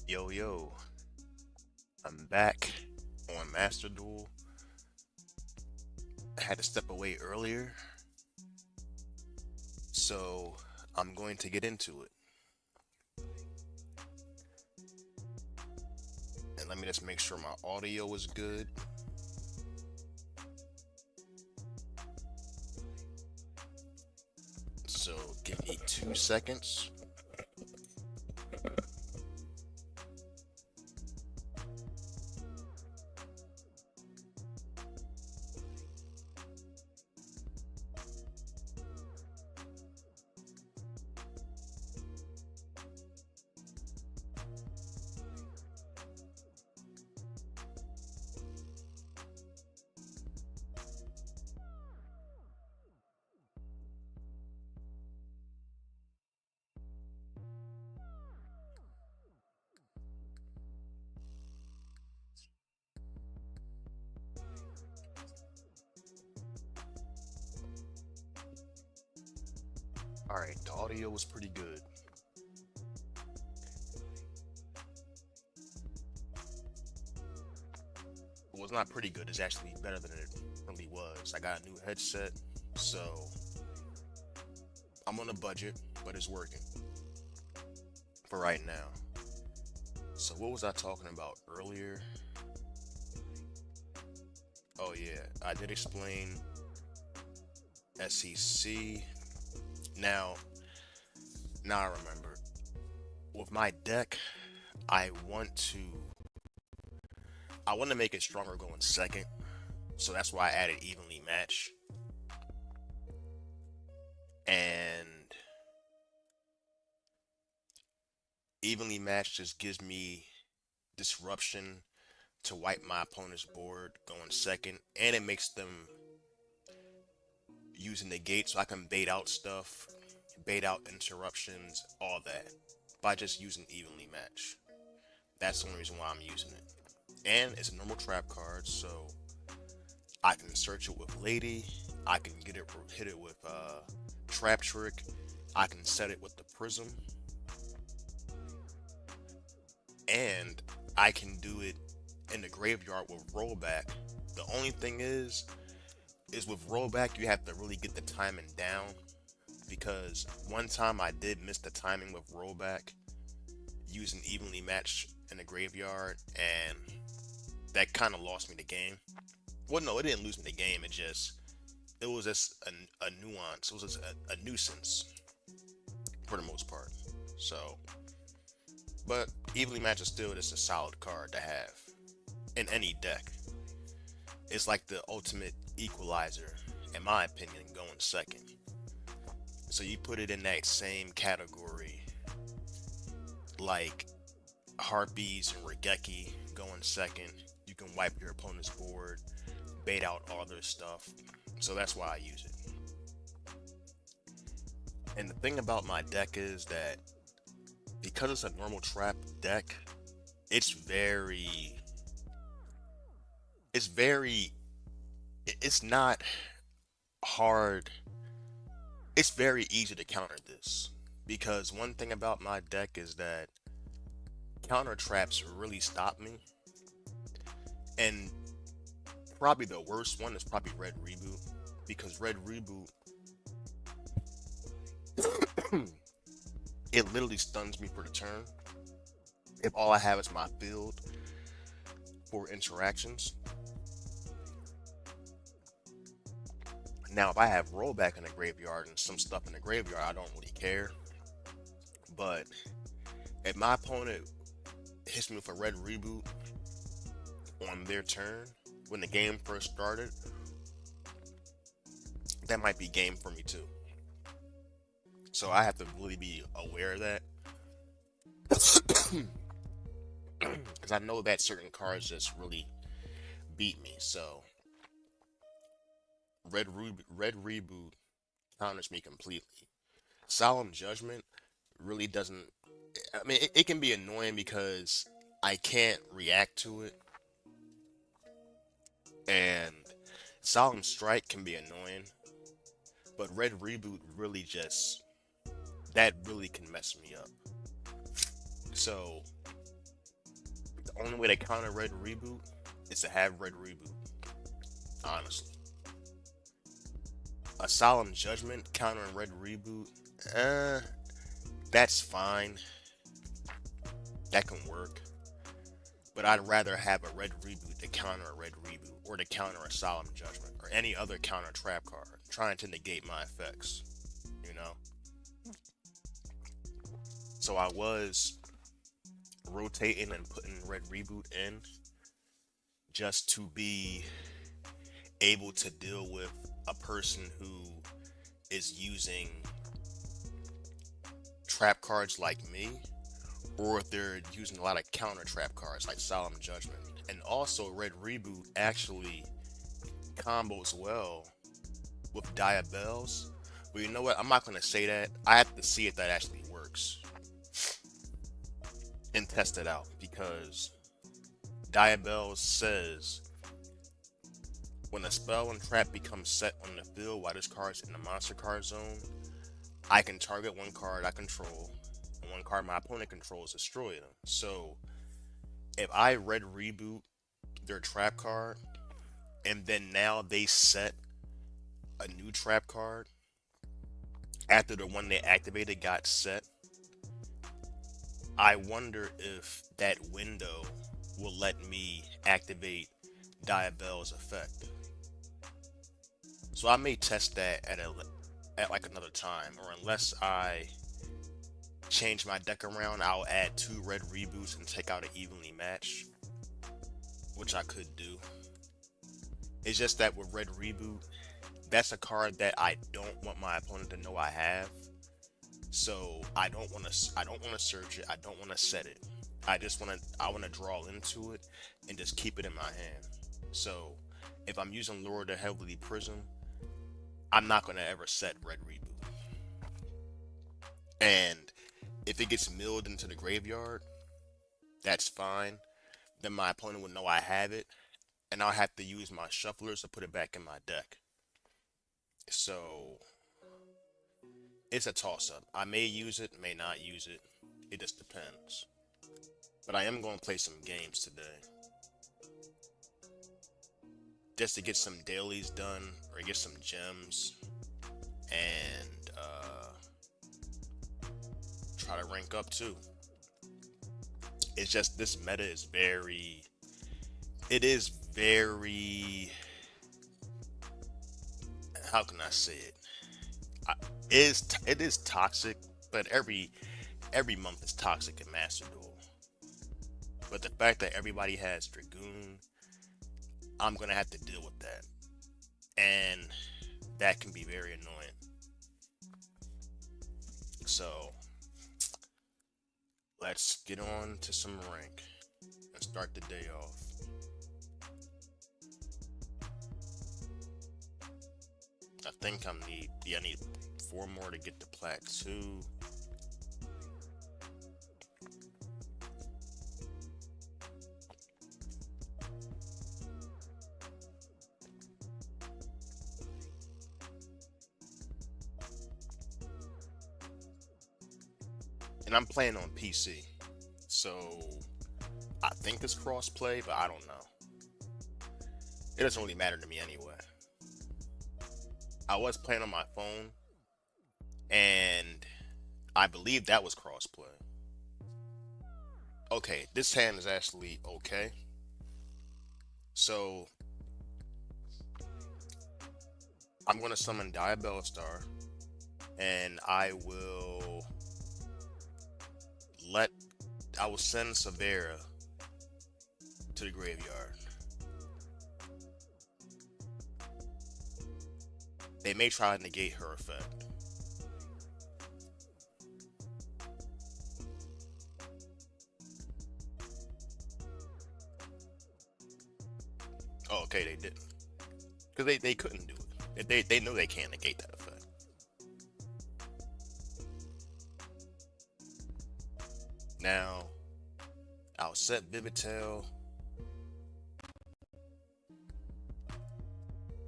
Yo, yo, I'm back on Master Duel. I had to step away earlier, so I'm going to get into it. And let me just make sure my audio is good. So give me 2 seconds. All right, the audio was pretty good. Well, it's not pretty good. It's actually better than it really was. I got a new headset, so I'm on a budget, but it's working for right now. So what was I talking about earlier? Oh yeah, I did explain SEC. Now, now I remember. With my deck, I want to I want to make it stronger going second. So that's why I added evenly match. And evenly match just gives me disruption to wipe my opponent's board going second, and it makes them using the gate so I can bait out stuff, bait out interruptions, all that by just using evenly match. That's the only reason why I'm using it. And it's a normal trap card, so I can search it with Lady. I can hit it with Trap Trick. I can set it with the Prism, and I can do it in the graveyard with Rollback. The only thing is with Rollback you have to really get the timing down, because one time I did miss the timing with Rollback using evenly matched in the graveyard, and that kind of lost me the game. Well, no, it didn't lose me the game. It was just a nuance. It was just a nuisance for the most part. So, but evenly matched is still just a solid card to have in any deck. It's like the ultimate equalizer, in my opinion, going second. So you put it in that same category, like Harpies and Regeki going second. You can wipe your opponent's board, bait out all their stuff. So that's why I use it. And the thing about my deck is that because it's a normal trap deck, it's very, it's very, it's not hard. It's very easy to counter this, because one thing about my deck is that counter traps really stop me. And probably the worst one is probably Red Reboot, because Red Reboot, it literally stuns me for the turn if all I have is my field for interactions. Now, if I have rollback in the graveyard and some stuff in the graveyard, I don't really care. But if my opponent hits me with a Red Reboot on their turn when the game first started, that might be game for me too. So I have to really be aware of that, because I know that certain cards just really beat me. So Red Reboot counters me completely. Solemn Judgment really doesn't. I mean, it can be annoying because I can't react to it, and Solemn Strike can be annoying, but Red Reboot really just, that really can mess me up. So only way to counter red reboot is to have red reboot. Honestly, a solemn judgment countering red reboot, uh, that's fine. That can work. But I'd rather have a red reboot to counter a red reboot, or to counter a solemn judgment, or any other counter trap card trying to negate my effects. You know. So I was rotating and putting red reboot in just to be able to deal with a person who is using trap cards like me, or if they're using a lot of counter trap cards like Solemn Judgment. And also, Red Reboot actually combos well with Diabels. But you know what? I'm not going to say that. I have to see if that actually works and test it out, because Diabels says when a spell and trap becomes set on the field while this card's in the monster card zone, I can target one card I control, and one card my opponent controls, destroy them. So if I red reboot their trap card, and then now they set a new trap card after the one they activated got set, I wonder if that window will let me activate Diabell's effect. So I may test that at like another time, or unless I change my deck around, I'll add two red reboots and take out an evenly match, which I could do. It's just that with red reboot, that's a card that I don't want my opponent to know I have. So I don't want to search it. I don't want to set it. I want to draw into it and just keep it in my hand. So if I'm using Lure the Heavily Prism, I'm not going to ever set red reboot. And if it gets milled into the graveyard, that's fine. Then my opponent will know I have it, and I'll have to use my shufflers to put it back in my deck. So it's a toss up. I may use it, may not use it. It just depends. But I am going to play some games today, just to get some dailies done or get some gems, and try to rank up too. It's just this meta is very, it is very, how can I say it? It is toxic, but every month is toxic in Master Duel. But the fact that everybody has Dragoon, I'm gonna have to deal with that, and that can be very annoying. So let's get on to some rank and start the day off. I think I need four more to get to plat 2. And I'm playing on PC, so I think it's crossplay, but I don't know. It doesn't really matter to me anyway. I was playing on my phone, and I believe that was crossplay. Okay, this hand is actually okay. So I'm gonna summon Diabella Star, and let I will send Severa to the graveyard. They may try to negate her effect. Oh, okay, they didn't. Because they couldn't do it. They know they can't negate that effect. Now, I'll set Vivitel.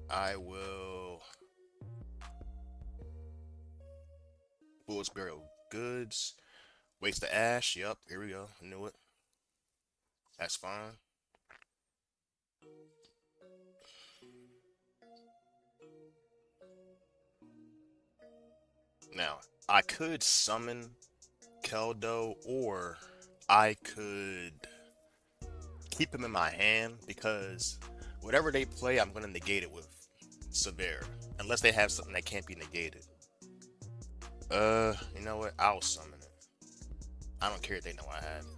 I will Bullets Burial Goods. Waste the Ash. Yep, here we go. I knew it. That's fine. Now, I could summon Keldo, or I could keep him in my hand because whatever they play, I'm gonna negate it with Severe, unless they have something that can't be negated. You know what? I'll summon it. I don't care if they know I have it.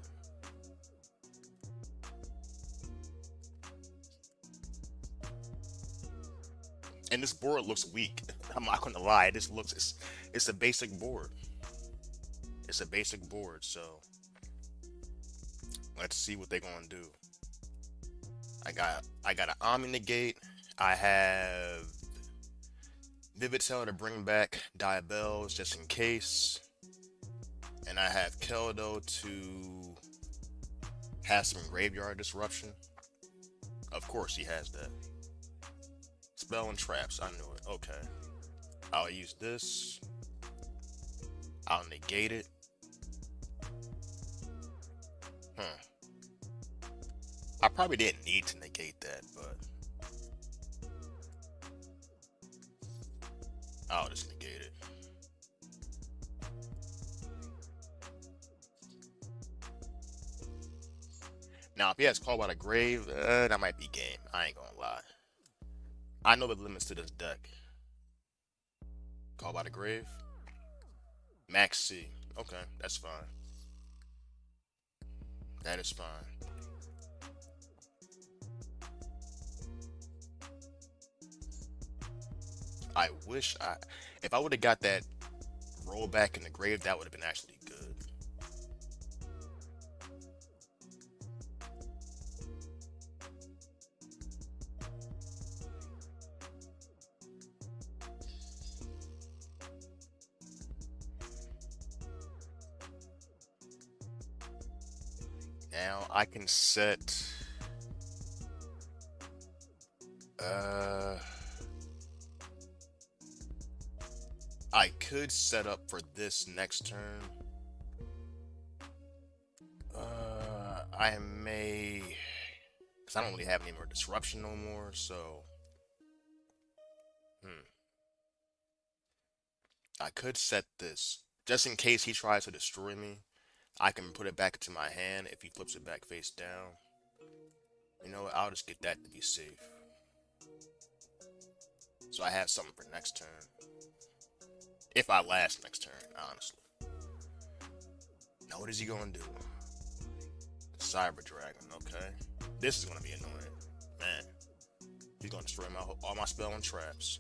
And this board looks weak. I'm not gonna lie. This looks it's a basic board. It's a basic board. So let's see what they're gonna do. I got an Omni negate. I have Vivid Tail to bring back Diabells just in case. And I have Keldo to have some graveyard disruption. Of course he has that. Spell and traps, I knew it. Okay. I'll use this. I'll negate it. Hmm. I probably didn't need to negate that, but I'll just negate it. Now, if he has Call by the Grave, that might be game. I ain't gonna lie. I know the limits to this deck. Call by the Grave. Max C. Okay, that's fine. That is fine. I wish if I would have got that roll back in the grave, that would have been actually good. Now I can set. Uh, I could set up for this next turn. I may, because I don't really have any more disruption no more. So, hmm, I could set this just in case he tries to destroy me. I can put it back into my hand if he flips it back face down. You know what? I'll just get that to be safe. So I have something for next turn. If I last next turn, honestly. Now what is he gonna do? Cyber Dragon, okay. This is gonna be annoying. Man. He's gonna destroy all my spell and traps.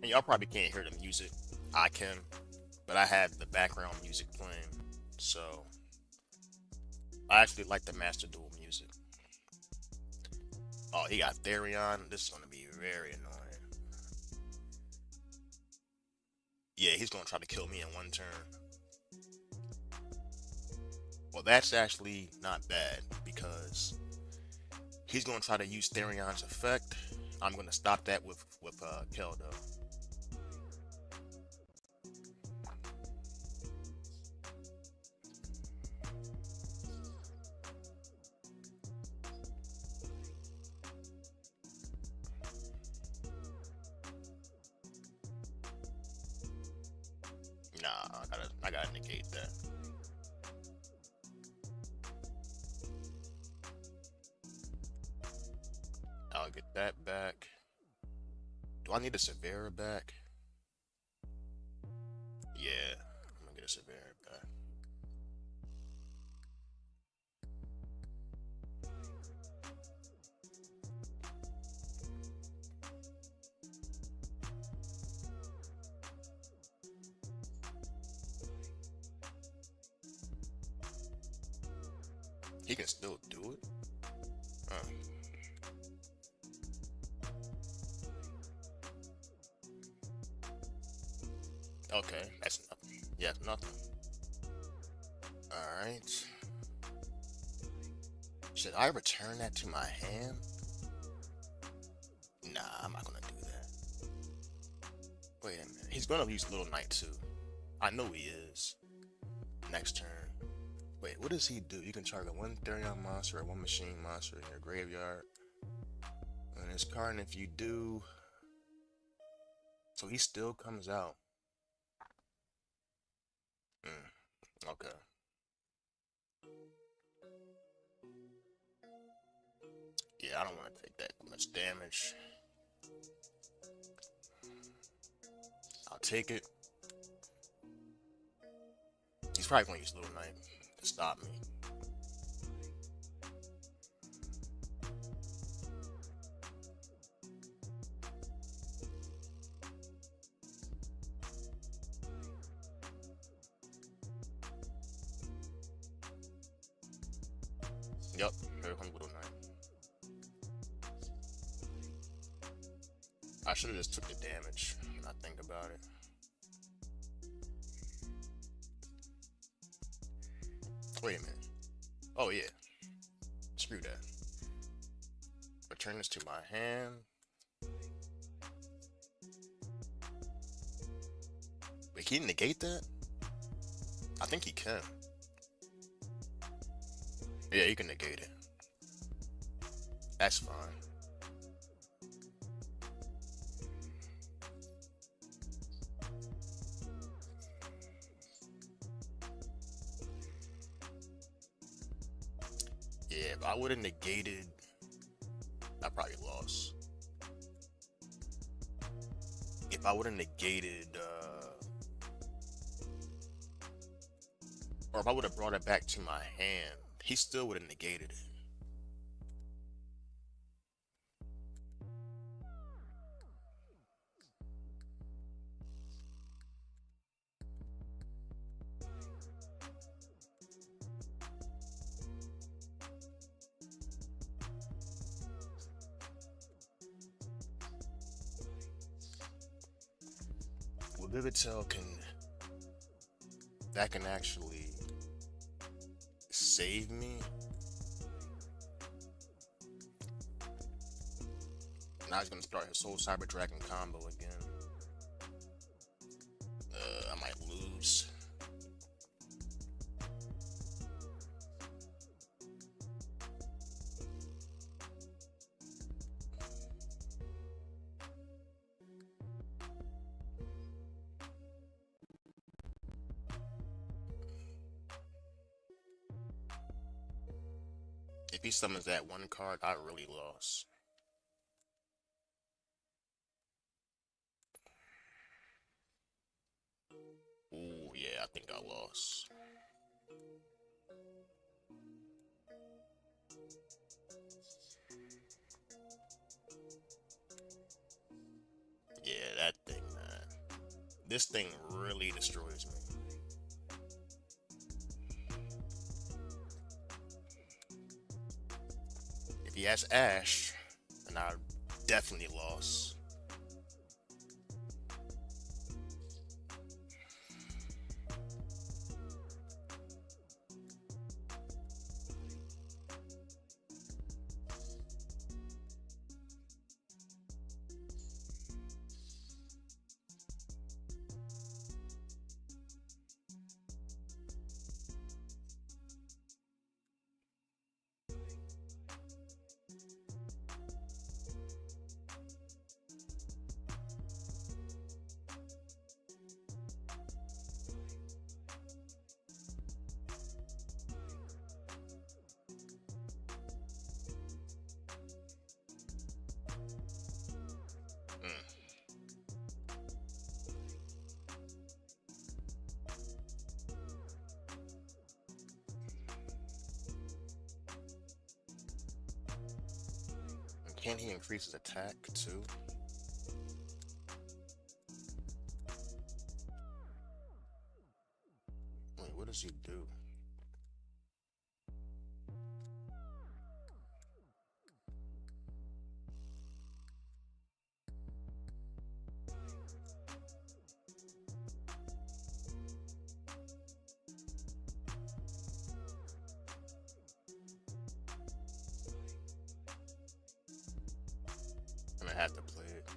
And y'all probably can't hear the music. I can. But I have the background music playing. So I actually like the Master Duel music. Oh, he got Therion. This is gonna be very annoying. Yeah, he's gonna try to kill me in one turn. Well, that's actually not bad because he's gonna try to use Therion's effect. I'm gonna stop that with Keldo. Nah, I gotta negate that. I'll get that back. Do I need a Severa back? Yeah, I'm gonna get a Severa back. He can still do it. Uh, okay, that's nothing. Yeah, nothing. All right. Should I return that to my hand? Nah, I'm not gonna do that. He's gonna use Little Knight too. I know he is. Next turn. Wait, what does he do? You can target one Therion monster or one machine monster in your graveyard. And this card, and if you do... So he still comes out. Okay. Yeah, I don't want to take that much damage. I'll take it. He's probably going to use Little Knight to stop me. Yep, here comes Little Knight. I should have just took the damage when I think about it. Wait a minute. Oh yeah. Screw that. Return this to my hand. Wait, can he negate that? I think he can. Yeah, you can negate it. That's fine. Yeah, if I would have negated, I probably lost. If I would have negated, or if I would have brought it back to my hand, he still would have negated it. Well, Vivitel can actually save me. Now he's gonna start his Soul Cyber Dragon combo again. I might lose. If he summons that one card, I really lost. Ooh, yeah, I think I lost. Yeah, that thing, man. This thing really destroys me. If he has Ash, then I definitely lost. Can he increase his attack too? Wait, what does he do? I'm gonna have to play it.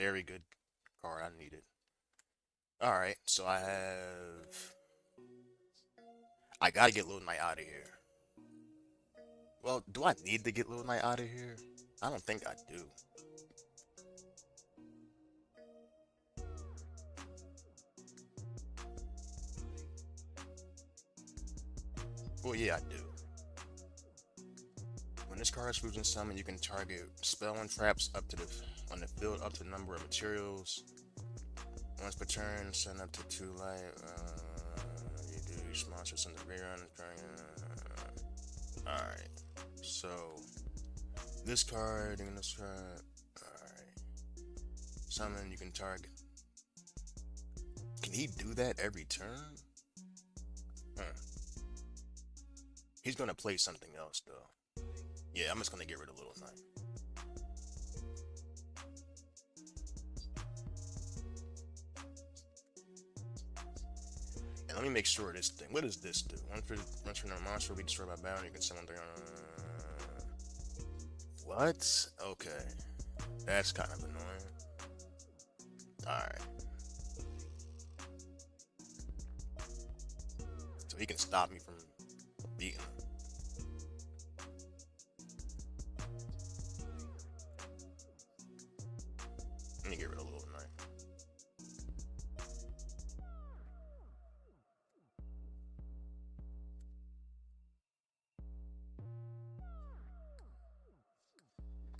Very good card. I need it. All right, so I gotta get Little Knight out of here. Well, do I need to get Little Knight out of here? I don't think I do. Well, yeah, I do. When this card is used in summon, you can target spell and traps up to the on the field up to the number of materials. Once per turn, send up to 2 life. You do each monster send the rear on the turn. Alright. So this card and this card. Alright. Summon you can target. Can he do that every turn? Huh. He's gonna play something else though. Yeah, I'm just gonna get rid of Little Knight. And let me make sure this thing. What does this do? Once for no monster will be destroyed by battle, you can summon thing. What? Okay. That's kind of annoying. Alright. So he can stop me from beating him. Let me get rid of Little Knight.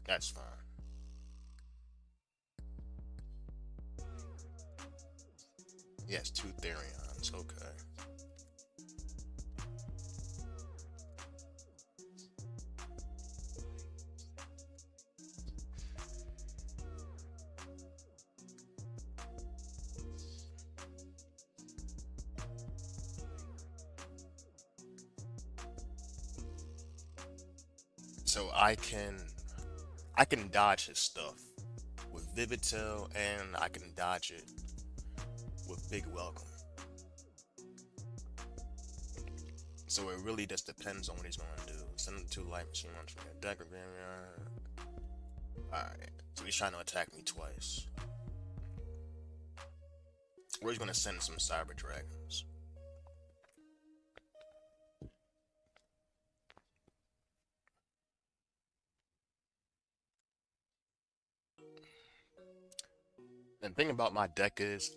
That's fine. Yes, 2 Therions. Okay. So I can dodge his stuff with Vivid Tail, and I can dodge it with Big Welcome. So it really just depends on what he's going to do. Send him 2 light machine ones from your deck or graveyard. Alright, so he's trying to attack me twice. Or he's going to send some Cyber Dragons. And the thing about my deck is,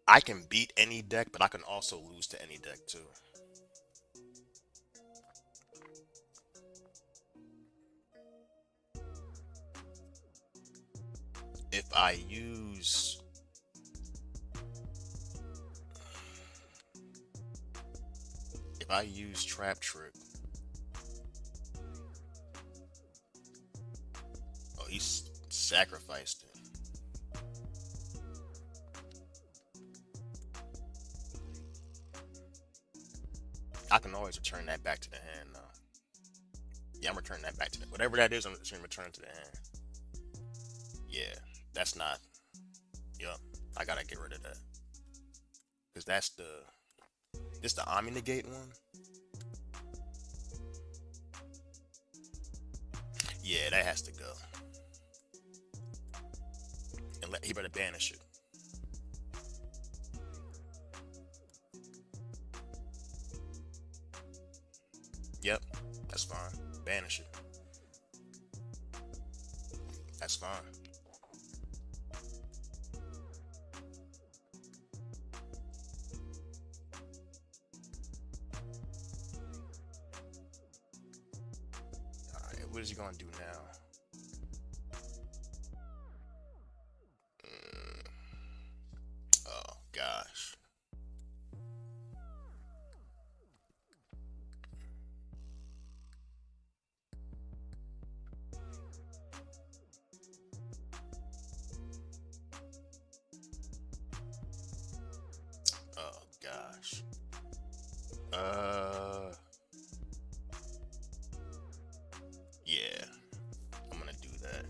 I can beat any deck, but I can also lose to any deck too. If I use Trap Trick, oh, he's sacrificed it. I can always return that back to the hand now. Yeah, I'm returning that back to the whatever that is. I'm just gonna return to the hand. Yeah, that's not. Yup, I gotta get rid of that because that's the Omni Negate one. Yeah, that has to go. And he better banish it. Yep, that's fine. Banish it. That's fine. Alright, what is he gonna do now? Oh gosh. Oh gosh. Yeah, I'm gonna do that.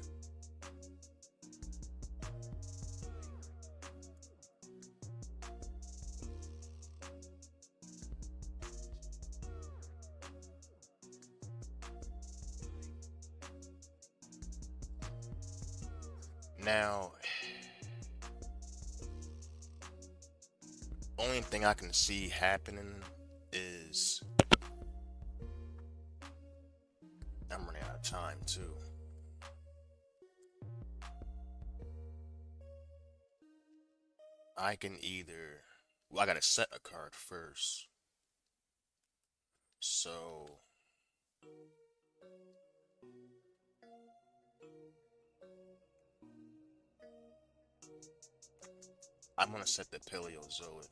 Now, Only thing I can see happening is I'm running out of time too. I can either, well, I gotta set a card first. So I'm gonna set the Paleozoic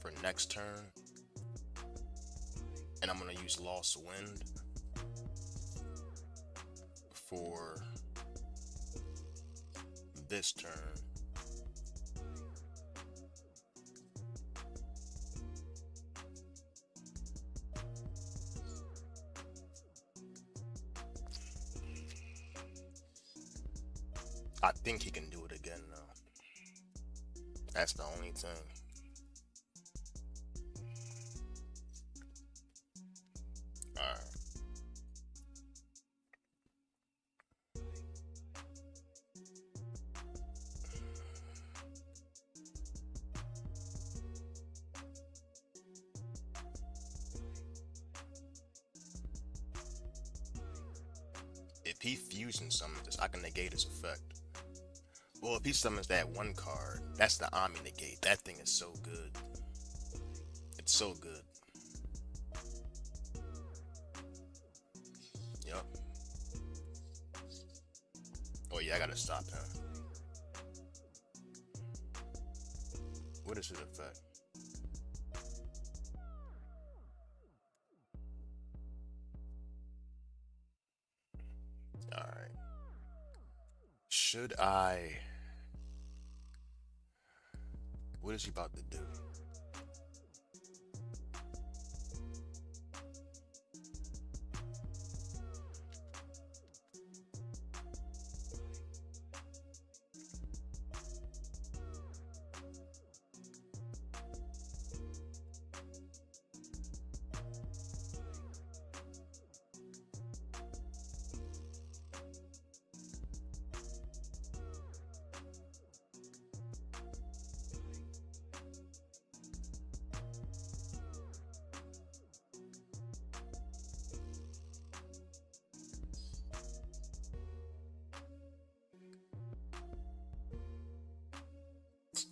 for next turn, and I'm gonna use Lost Wind for this turn. I think he can do it again though. That's the only thing. Alright. If he fusion summons this, I can negate his effect. Well, if he summons that one card, that's the Ami negate. That thing is so good. It's so good. Yup. Oh yeah, I gotta stop him. What is his effect? Alright. Should I... What is he about to do?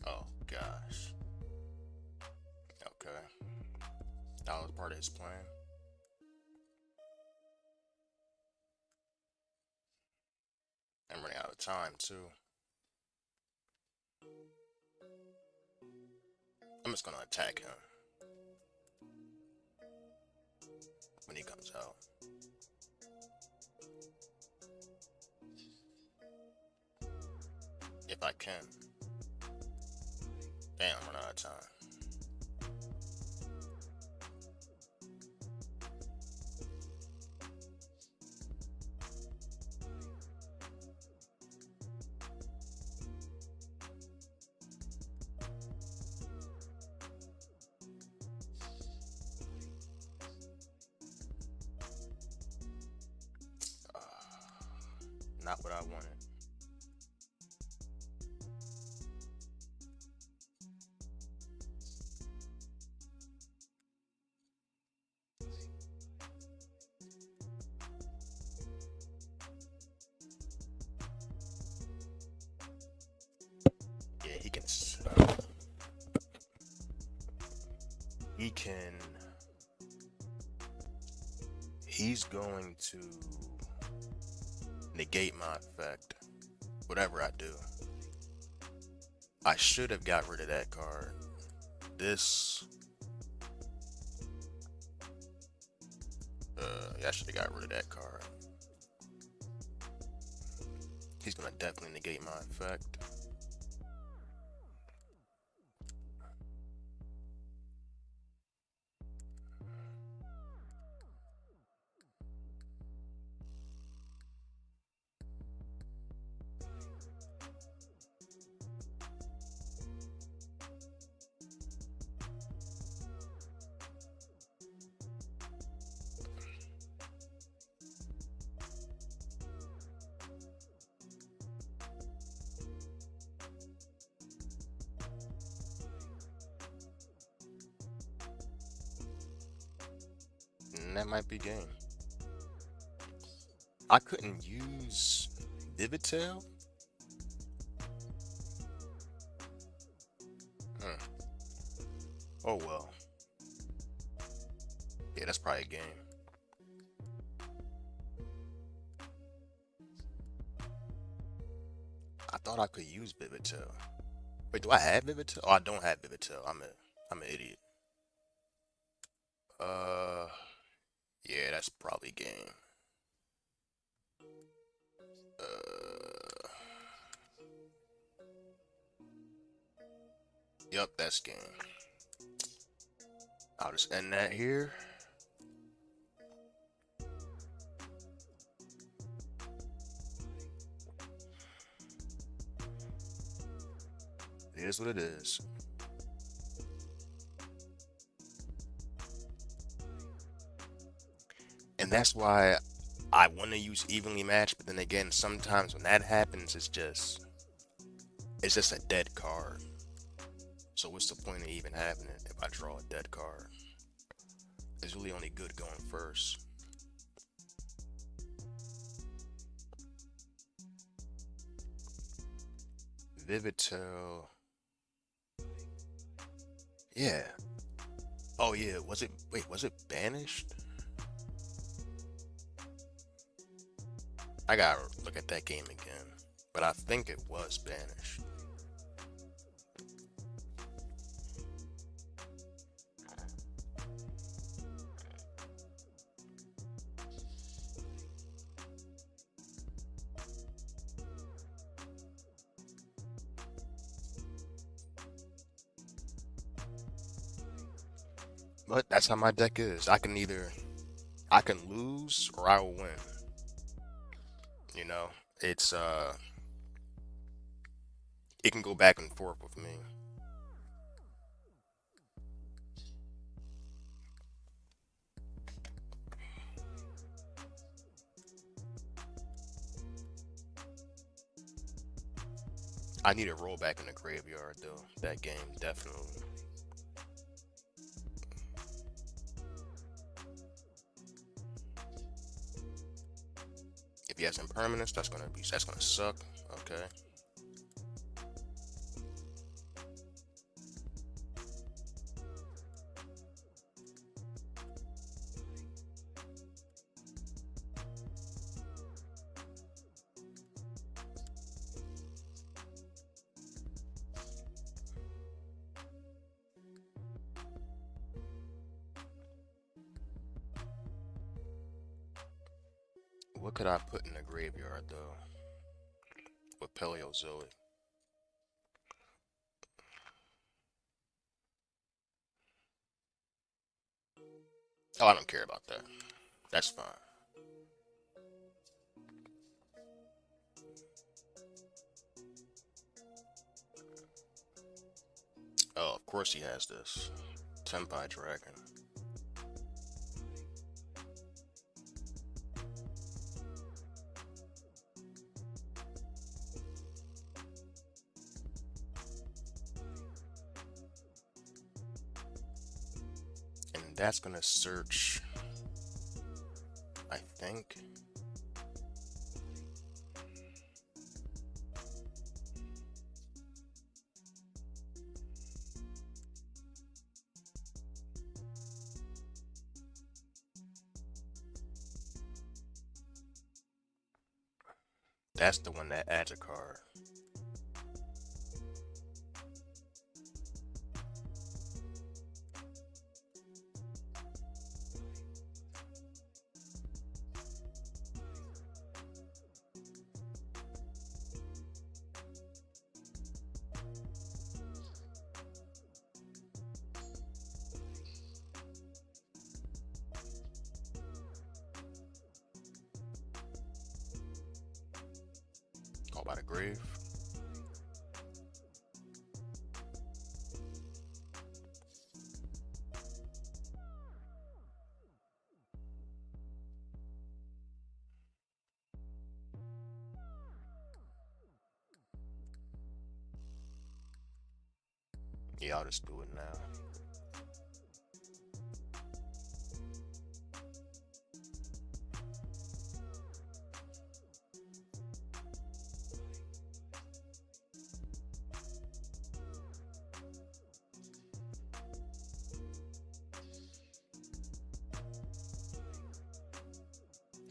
Oh gosh. Okay. That was part of his plan. I'm running out of time too. I'm just gonna attack him when he comes out. If I can. Damn, I'm running out of time. Not what I wanted. Yeah, he can. He can. He's going to negate my effect. Whatever I do. I should have got rid of that card. This. Yeah, I should have got rid of that card. He's gonna definitely negate my effect. And that might be game. I couldn't use Vivitel? Hmm. Oh well. Yeah, that's probably a game. I thought I could use Vivitel. Wait, do I have Vivitel? Oh, I don't have Vivitel. I'm an idiot. Uh, yeah, that's probably game. Uh, yep, that's game. I'll just end that here. It is what it is. And that's why I want to use evenly matched, but then again, sometimes when that happens, it's just a dead card. So what's the point of even having it if I draw a dead card? It's really only good going first. Vivitel. Yeah. Oh yeah. Was it? Wait. Was it banished? I gotta look at that game again. But I think it was banished. But that's how my deck is. I can lose or I will win. You know, it's it can go back and forth with me. I need a rollback in the graveyard though. That game definitely. If he has impermanence, that's gonna suck. Okay. What could I put in the graveyard though? With Paleozoic. Oh, I don't care about that. That's fine. Oh, of course he has this. Tempai Dragon. And that's gonna search, I think. That's the one that adds a card. Called by the grave. Yeah, I'll just do it now.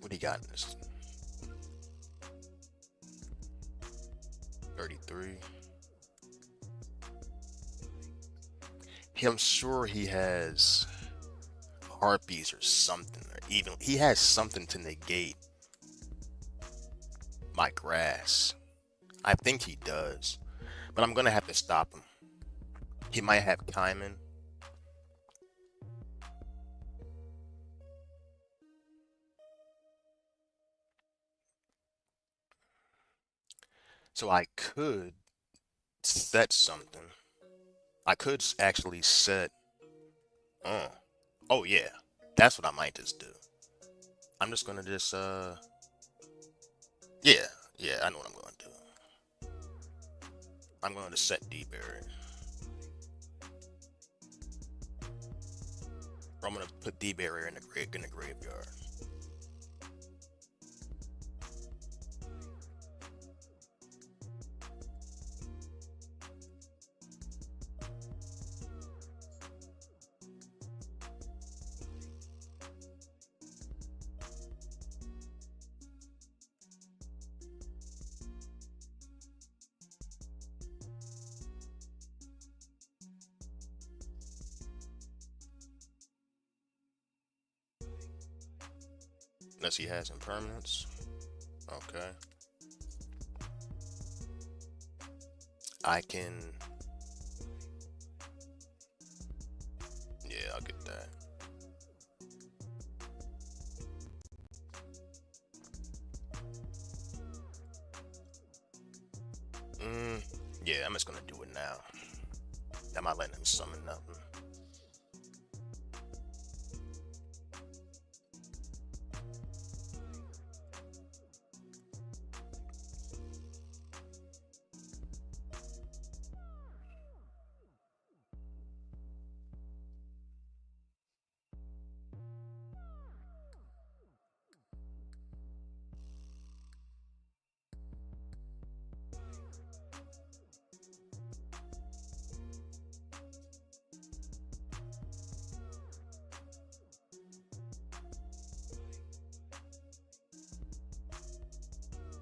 What he got in this? 33. I'm sure he has harpies or something, or even he has something to negate my grass. I think he does, but I'm gonna have to stop him. He might have Kaiman. So I could set something. I could actually set. Uh, oh yeah, that's what I might just do. I'm just gonna just yeah, yeah, I know what I'm gonna do. I'm going to set D-Berry. I'm gonna put D-Berry in the graveyard. Unless he has impermanence. Okay. I can. Yeah, I'll get that. Yeah, I'm just gonna do it now. I'm not letting him summon nothing.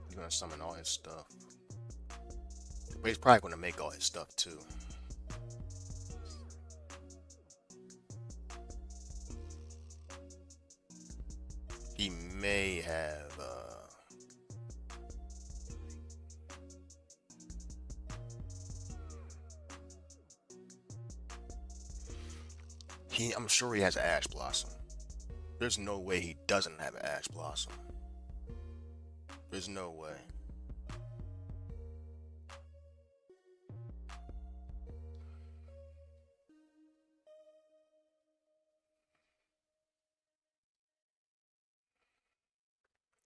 He's gonna summon all his stuff. But he's probably gonna make all his stuff too. He may have I'm sure he has an Ash Blossom. There's no way he doesn't have an Ash Blossom. There's no way.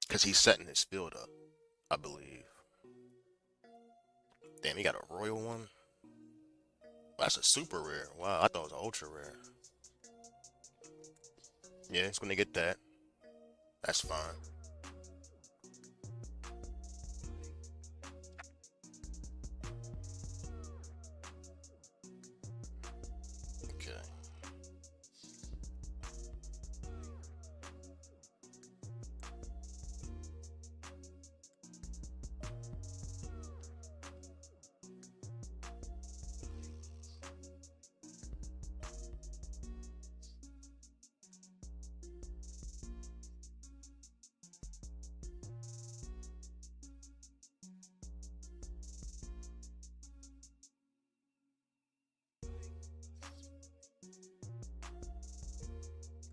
Because he's setting his field up, I believe. Damn, he got a royal one? That's a super rare. Wow, I thought it was an ultra rare. Yeah, it's gonna get that. That's fine. Okay.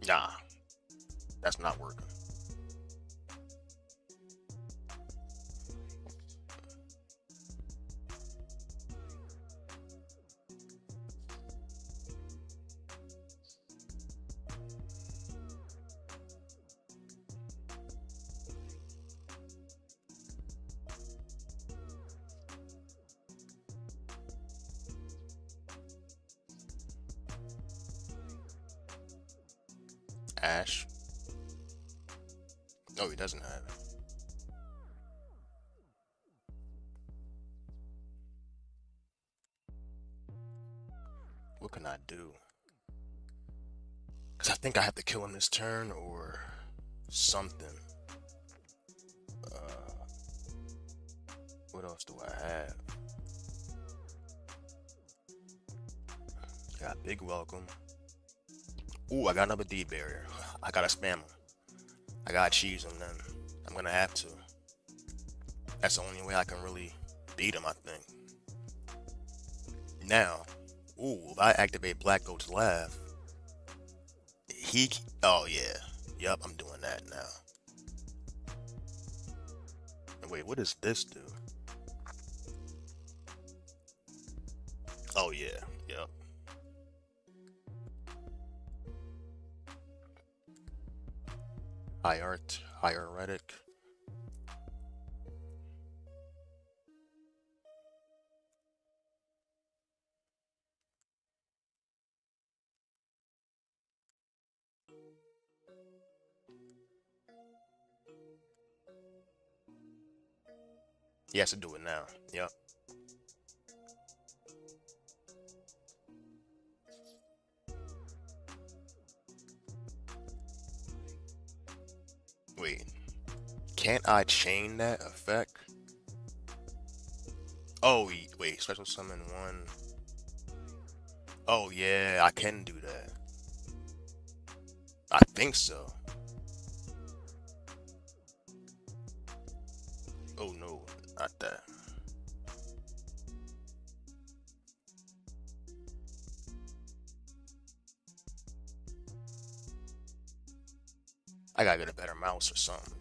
Nah, that's not working. Ash. No, he doesn't have it. What can I do? Because I think I have to kill him this turn or something. What else do I have? Got big welcome. Ooh, I got another D barrier. I gotta spam him. I gotta cheese him then. I'm gonna have to. That's the only way I can really beat him, I think. Now, ooh, if I activate Black Goat's Laugh, he. Oh, yeah. Yup, I'm doing that now. And wait, what does this do? Oh, yeah. Yup. High art, higher rhetoric. He has to do it now. Yup. Wait, can't I chain that effect? Oh, wait, special summon one. Oh, yeah, I can do that. I think so. Oh, no, not that. I gotta get a better mouse or something.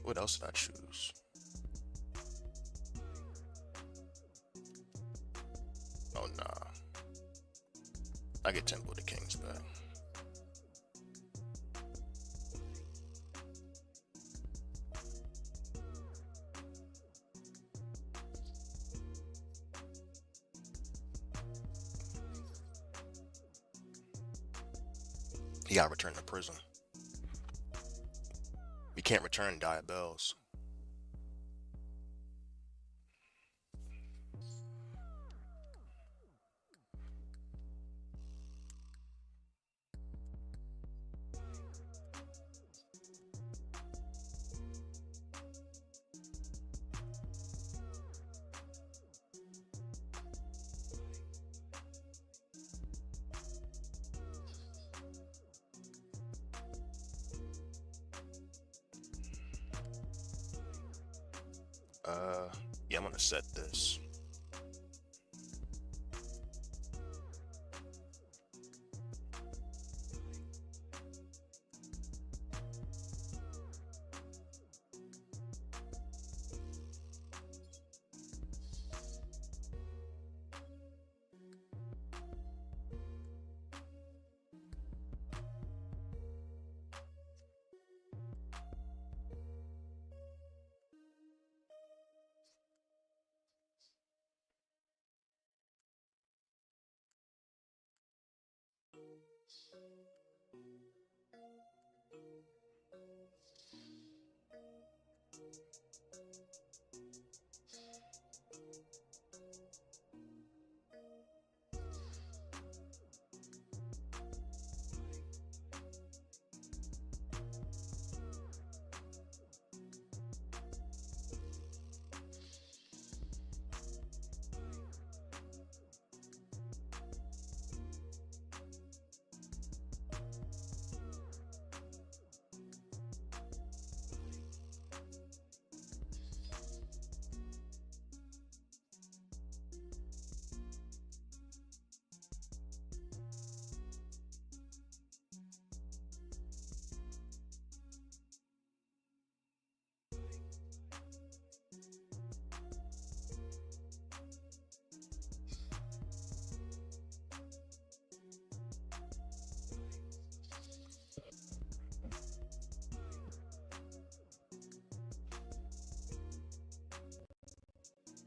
What else did I choose? Oh, nah. I get Temple of the Kings back. He gotta return to prison. We can't return Diabells. Uh, yeah, I'm gonna set this.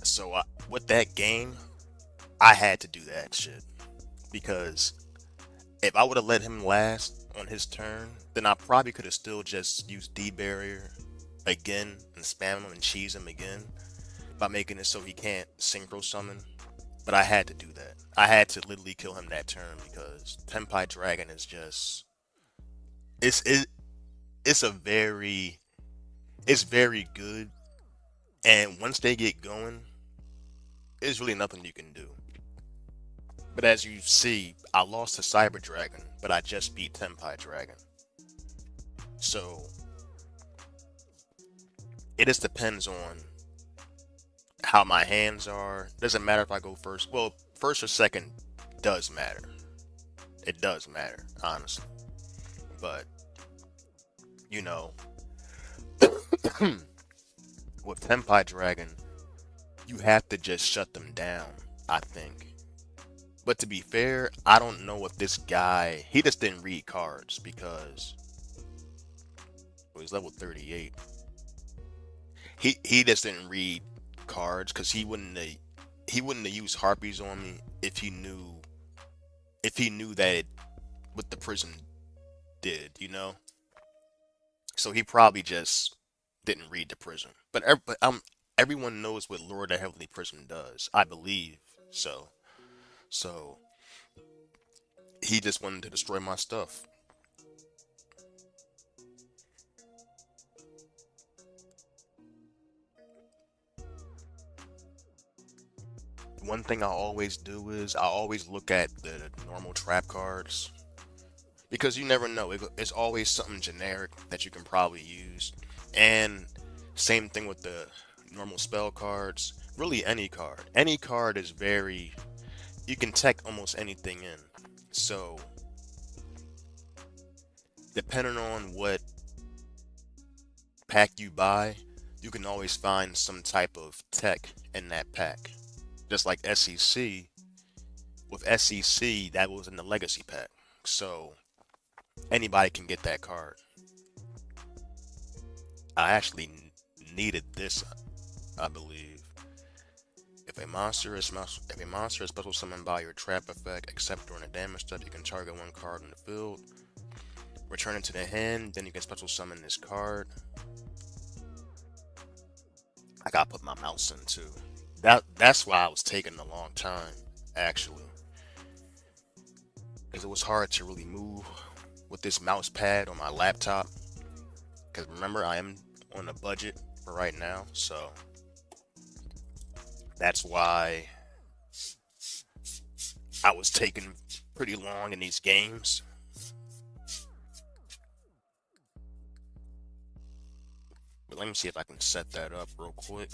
So with that game, I had to do that shit because if I would have let him last on his turn, then I probably could have still just used D barrier again and spam him and cheese him again by making it so he can't synchro summon. but I had to do that. I had to literally kill him that turn because Tenpai Dragon is just it's it, it's a very it's very good, and once they get going, there's really nothing you can do. But as you see, I lost to Cyber Dragon, but I just beat Tenpai Dragon. So it just depends on how my hands are. Doesn't matter if I go first. Well, first or second does matter. It does matter, honestly. But you know, with Tenpai Dragon, you have to just shut them down, I think. But to be fair, I don't know if this guy, he just didn't read cards because well, he's level 38. He just didn't read cards because he wouldn't have used harpies on me if he knew that what the prison did, you know. So he probably just didn't read the prison. But everyone knows what Lord of Heavenly Prison does, I believe. So he just wanted to destroy my stuff. One thing I always do is I always look at the normal trap cards because you never know. It's always something generic that you can probably use. And same thing with the normal spell cards. Really, any card. Any card is very. You can tech almost anything in. So, depending on what pack you buy, you can always find some type of tech in that pack. Just like SEC, with SEC, that was in the Legacy pack. So, anybody can get that card. I actually needed this, I believe. If a monster is special summoned by your trap effect, except during a damage step, you can target one card in the field. Return it to the hand, then you can special summon this card. I gotta put my mouse in too. That's why I was taking a long time, actually, because it was hard to really move with this mouse pad on my laptop. Because remember, I am on a budget for right now, so that's why I was taking pretty long in these games. But let me see if I can set that up real quick.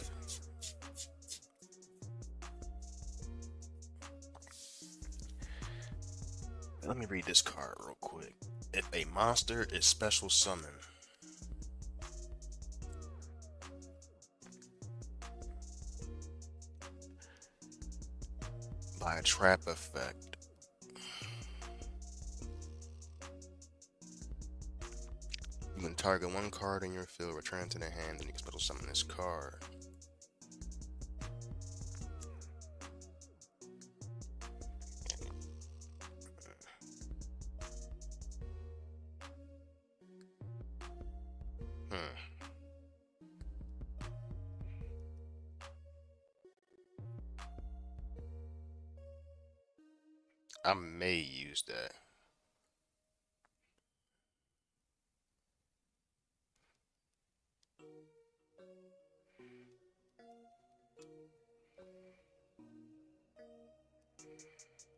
Let me read this card real quick. If a monster is special summoned, by a trap effect, you can target one card in your field, return it to the hand, and you can special summon this card. Hmm. I may use that.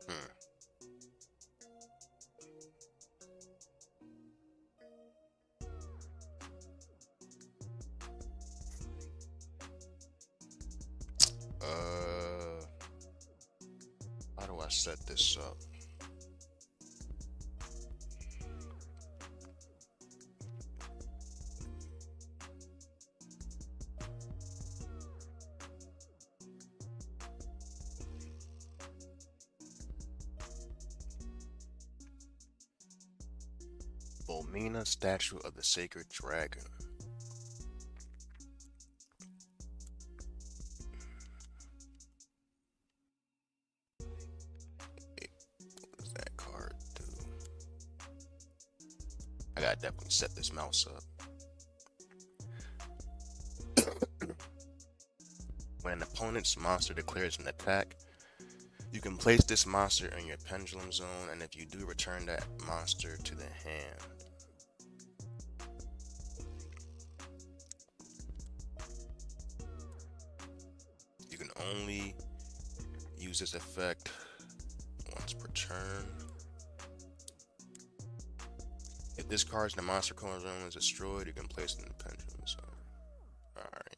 Hmm. Uh, how do I set this up? Volmina, statue of the sacred dragon. Hey, what does that card do? I gotta definitely set this mouse up. When an opponent's monster declares an attack, You can place this monster in your pendulum zone, and if you do, return that monster to the hand. You can only use this effect once per turn. If this card's in the monster corner zone is destroyed, you can place it in the pendulum zone. Alright.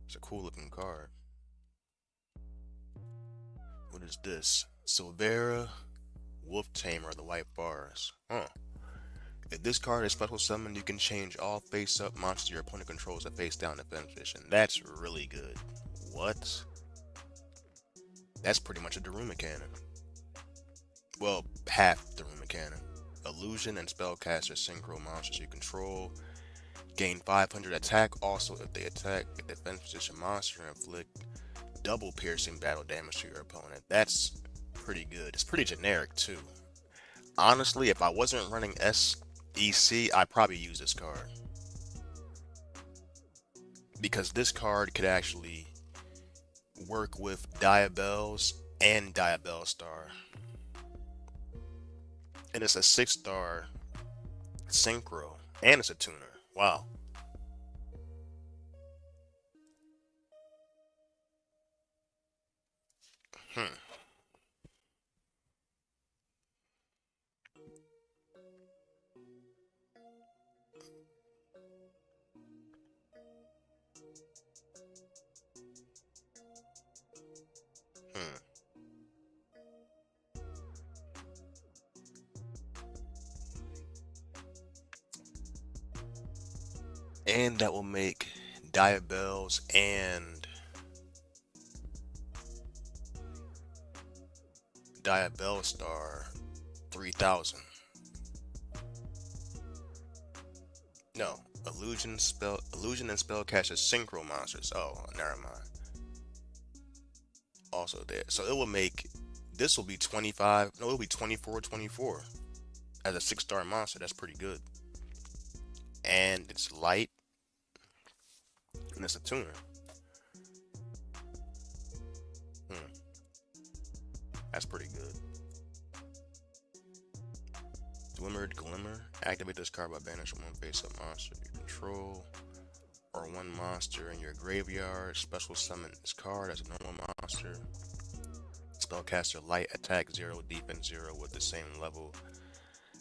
It's a cool looking card. What is this? Silvera, Wolf Tamer, the White Bars. Huh. If this card is special summoned, you can change all face-up monsters your opponent controls to face-down defense position. That's really good. What? That's pretty much a Daruma cannon. Well, half Daruma cannon. Illusion and Spellcaster synchro monsters you control. Gain 500 attack. Also, if they attack a defense position monster, inflict double piercing battle damage to your opponent. That's pretty good. It's pretty generic too. Honestly, if I wasn't running SEC, I'd probably use this card. Because this card could actually work with Diabells and Diabell Star. And it's a 6-star synchro. And it's a tuner. Wow. Hmm. Hmm. And that will make Diabells and Diabell Star 3000. No, illusion and spellcaster synchro monsters. Oh, never mind. Also there. So it will make this will be 25. No, it'll be 24 as a 6-star monster. That's pretty good. And it's light. And it's a tuner. That's pretty good. Glimmered Glimmer. Activate this card by banishing one face-up monster you control, or one monster in your graveyard. Special summon this card as a normal monster. Spellcaster light, attack 0, defense 0 with the same level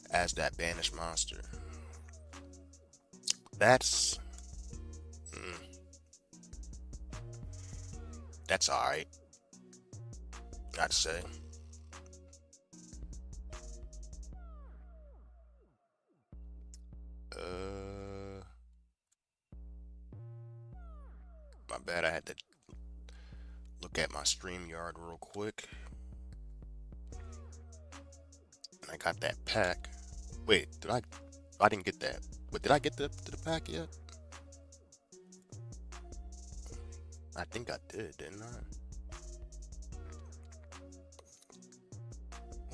as that banished monster. That's that's alright, I'd say. My bad, I had to look at my StreamYard real quick. And I got that pack. Wait, I didn't get that. But did I get to the pack yet? I think I didn't I?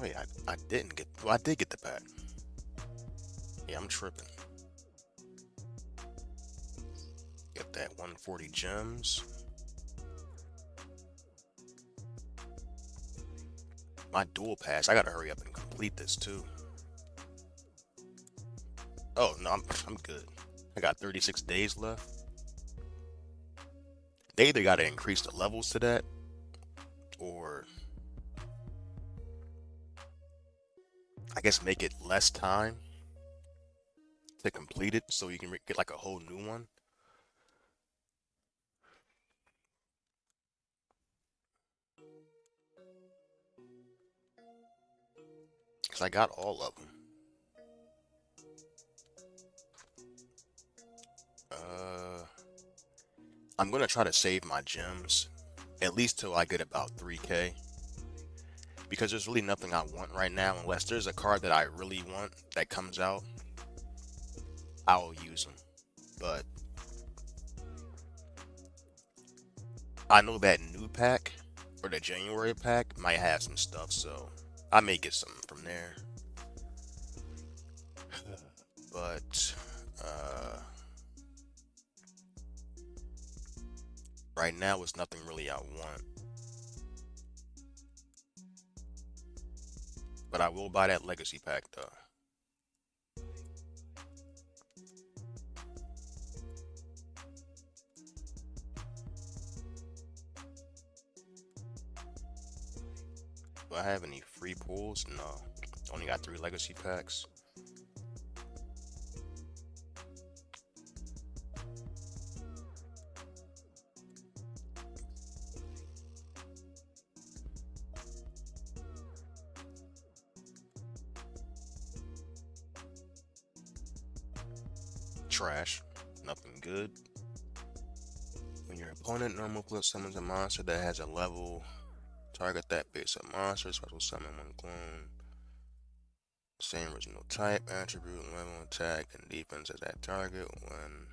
Wait, I didn't get, well, I did get the pack. Yeah, I'm tripping. Get that 140 gems. My dual pass, I gotta hurry up and complete this too. Oh, no, I'm good. I got 36 days left. They either gotta increase the levels to that, or I guess make it less time to complete it so you can get like a whole new one. Because I got all of them. I'm gonna try to save my gems at least till I get about 3K, because there's really nothing I want right now unless there's a card that I really want that comes out. I'll use them, but I know that new pack or the January pack might have some stuff, so I may get some from there. But right now, it's nothing really I want. But I will buy that legacy pack though. Do I have any free pulls? No. Only got three legacy packs. Trash. Nothing good. When your opponent normal flip summons a monster that has a level, target that base of monster, special summon one clone. Same original type, attribute, level, attack, and defense as that target when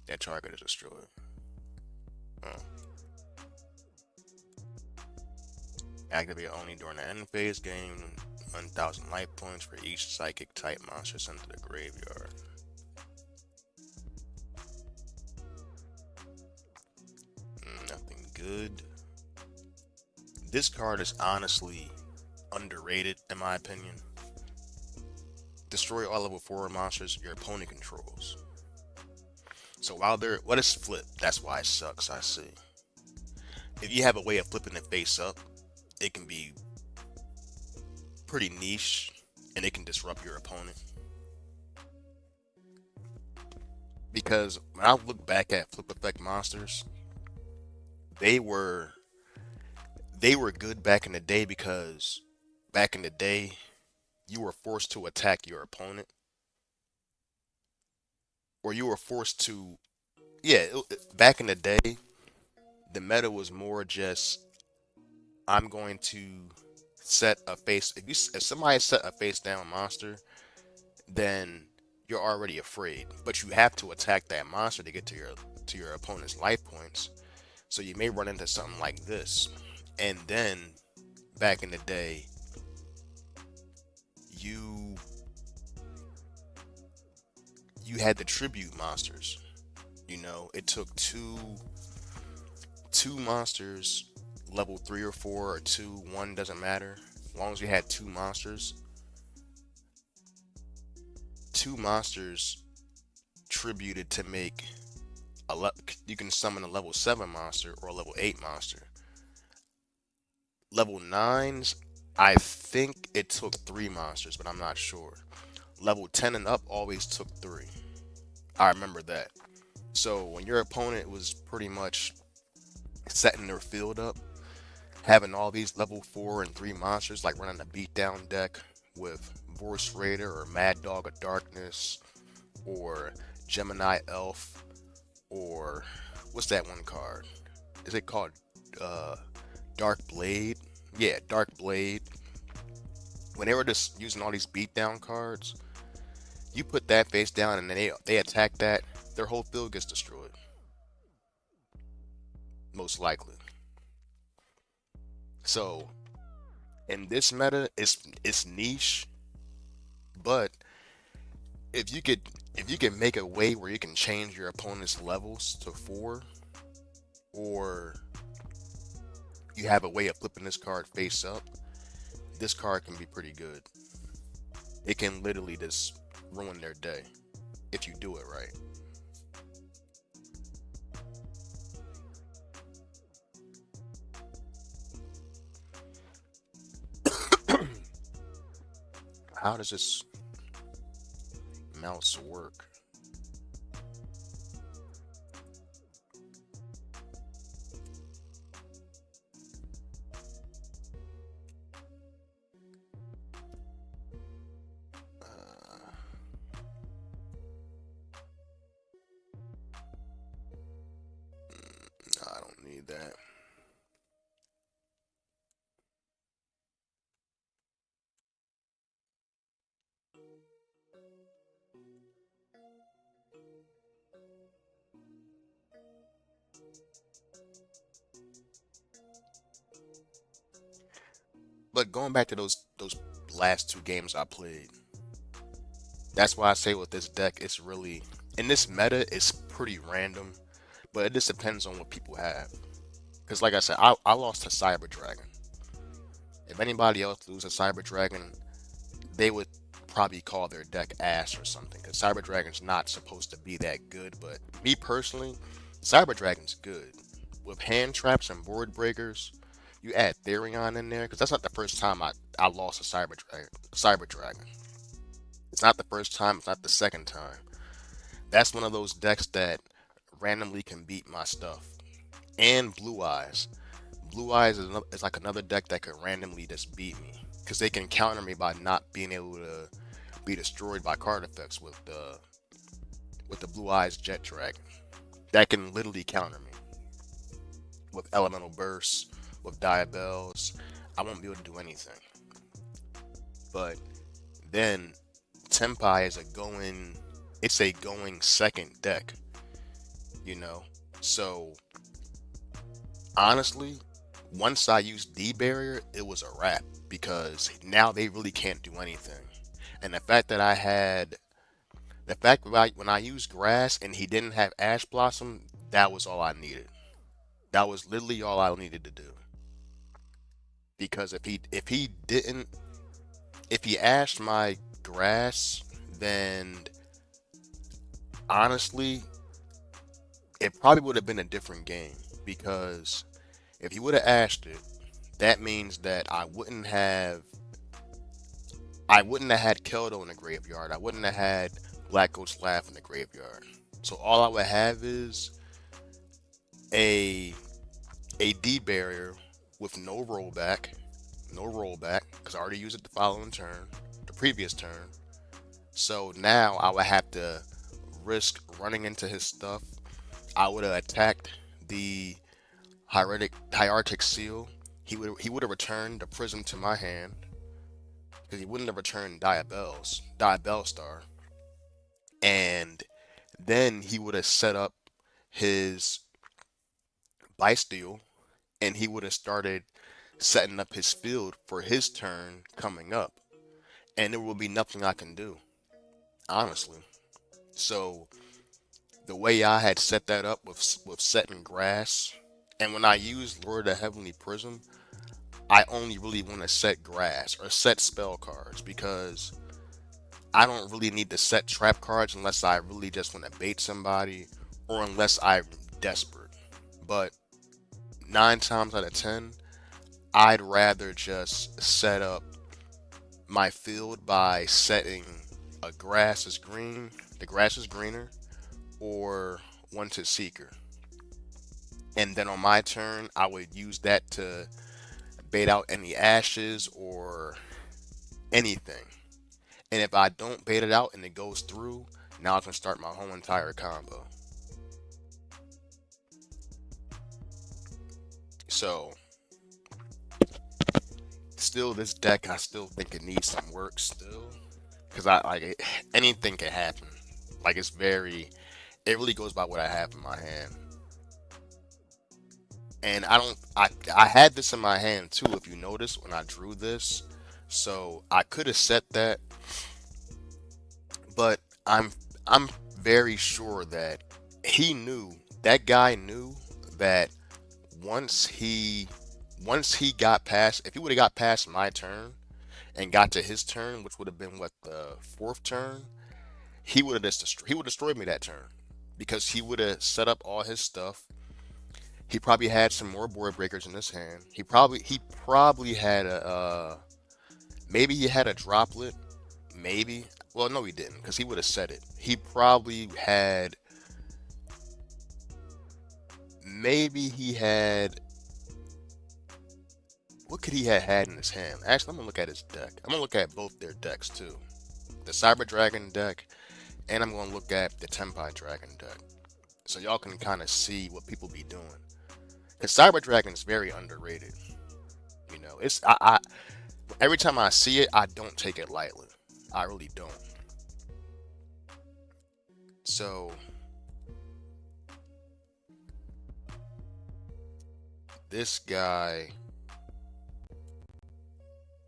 that target is destroyed. Oh. Activate only during the end phase, gain 1,000 life points for each psychic type monster sent to the graveyard. Nothing good. This card is honestly underrated in my opinion. Destroy all level 4 monsters your opponent controls. So while they're what is flip? That's why it sucks, I see. If you have a way of flipping it face up, it can be pretty niche and it can disrupt your opponent. Because when I look back at flip effect monsters, they were they were good back in the day because back in the day you were forced to attack your opponent or you were forced to yeah, back in the day the meta was more just I'm going to set a face if somebody set a face down monster, then you're already afraid. But you have to attack that monster to get to your opponent's life points. So you may run into something like this. And then back in the day, you you had the tribute monsters. You know, it took two monsters, level 3 or 4 or 2, one doesn't matter. As long as you had two monsters tributed to make you can summon a level 7 monster or a level 8 monster. Level 9s, I think it took 3 monsters, but I'm not sure. Level 10 and up always took 3. I remember that. So when your opponent was pretty much setting their field up, having all these level 4 and 3 monsters, like running a beatdown deck with Voice Raider or Mad Dog of Darkness or Gemini Elf or what's that one card? Is it called uh, Dark Blade? Yeah, Dark Blade. When they were just using all these beatdown cards, you put that face down and then they attack that, their whole field gets destroyed. Most likely. So in this meta, it's niche, but if you could if you can make a way where you can change your opponent's levels to 4, or you have a way of flipping this card face up, this card can be pretty good. It can literally just ruin their day if you do it right. How does this mouse work? Uh, I don't need that. But going back to those last two games I played, that's why I say with this deck, it's really in this meta, it's pretty random, but it just depends on what people have. Because like I said, I lost to Cyber Dragon, If anybody else loses a Cyber Dragon, they would probably call their deck ass or something. Because Cyber Dragon's not supposed to be that good. But me personally, Cyber Dragon's good. With hand traps and board breakers, you add Therion in there. Because that's not the first time I lost a Cyber Dragon. Cyber Dragon. It's not the first time. It's not the second time. That's one of those decks that randomly can beat my stuff. And Blue Eyes. Blue Eyes is like another deck that could randomly just beat me because they can counter me by not being able to be destroyed by card effects with the Blue Eyes Jet Dragon. That can literally counter me with Elemental Bursts, with Diabells. I won't be able to do anything. But then Tempai is it's a going second deck, you know. So honestly, once I used D barrier, it was a wrap because now they really can't do anything. And the fact that when I used grass and he didn't have Ash Blossom, that was all I needed. That was literally all I needed to do. Because if he ashed my grass, then honestly, it probably would have been a different game. Because if he would have ashed it, that means that I wouldn't have had Keldo in the graveyard. I wouldn't have had Black Ghost Laugh in the graveyard. So all I would have is a a D barrier with no rollback, because I already used it the following turn, the previous turn. So now I would have to risk running into his stuff. I would have attacked the Hieratic Seal. He would have returned the Prism to my hand because he wouldn't have returned Diabell Star, and then he would have set up his Bysteel, and he would have started setting up his field for his turn coming up, and there will be nothing I can do, honestly. So the way I had set that up with setting grass, and when I use Lord of the Heavenly Prism, I only really want to set grass or set spell cards because I don't really need to set trap cards unless I really just want to bait somebody or unless I'm desperate. But 9 times out of 10, I'd rather just set up my field by setting a grass is green, the grass is greener, or one to seeker. And then on my turn, I would use that to bait out any ashes or anything. And if I don't bait it out and it goes through, now I can start my whole entire combo. So, still, this deck, I still think it needs some work still. Because anything can happen. Like, it really goes by what I have in my hand. And I had this in my hand too, if you notice, when I drew this. So, I could have set that, but I'm very sure that he knew, that guy knew that once he once he got past, if he would have got past my turn and got to his turn, which would have been what, the fourth turn, he would have destroyed me that turn because he would have set up all his stuff. He probably had some more board breakers in his hand. He probably had a maybe he had a droplet, maybe. Well, no, he didn't because he would have said it. He probably had, maybe he had, what could he have had in his hand? Actually, I'm gonna look at his deck. I'm gonna look at both their decks too, the Cyber Dragon deck, and I'm gonna look at the Tempai Dragon deck, so y'all can kind of see what people be doing. Because Cyber Dragon is very underrated. You know, every time I see it, I don't take it lightly. I really don't. So this guy,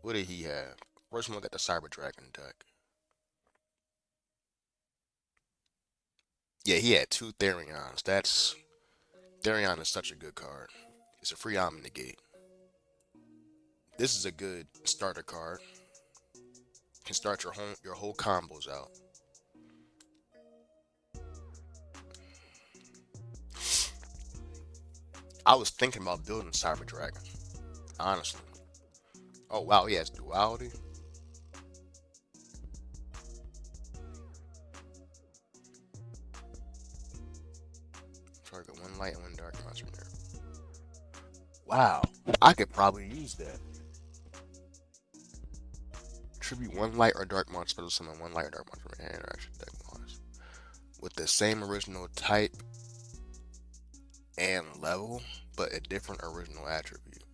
what did he have? First, I'm look at the Cyber Dragon deck. Yeah, he had two Therions. Therion is such a good card. It's a free Omni Negate. This is a good starter card. Can start your whole combos out. I was thinking about building Cyber Dragon, honestly. Oh wow, he has duality. Target one light and one dark monster in there. Wow, I could probably use that. Tribute one light or dark monster, special summon one light or dark monster from your hand or action deck monsters with the same original type and level, but a different original attribute.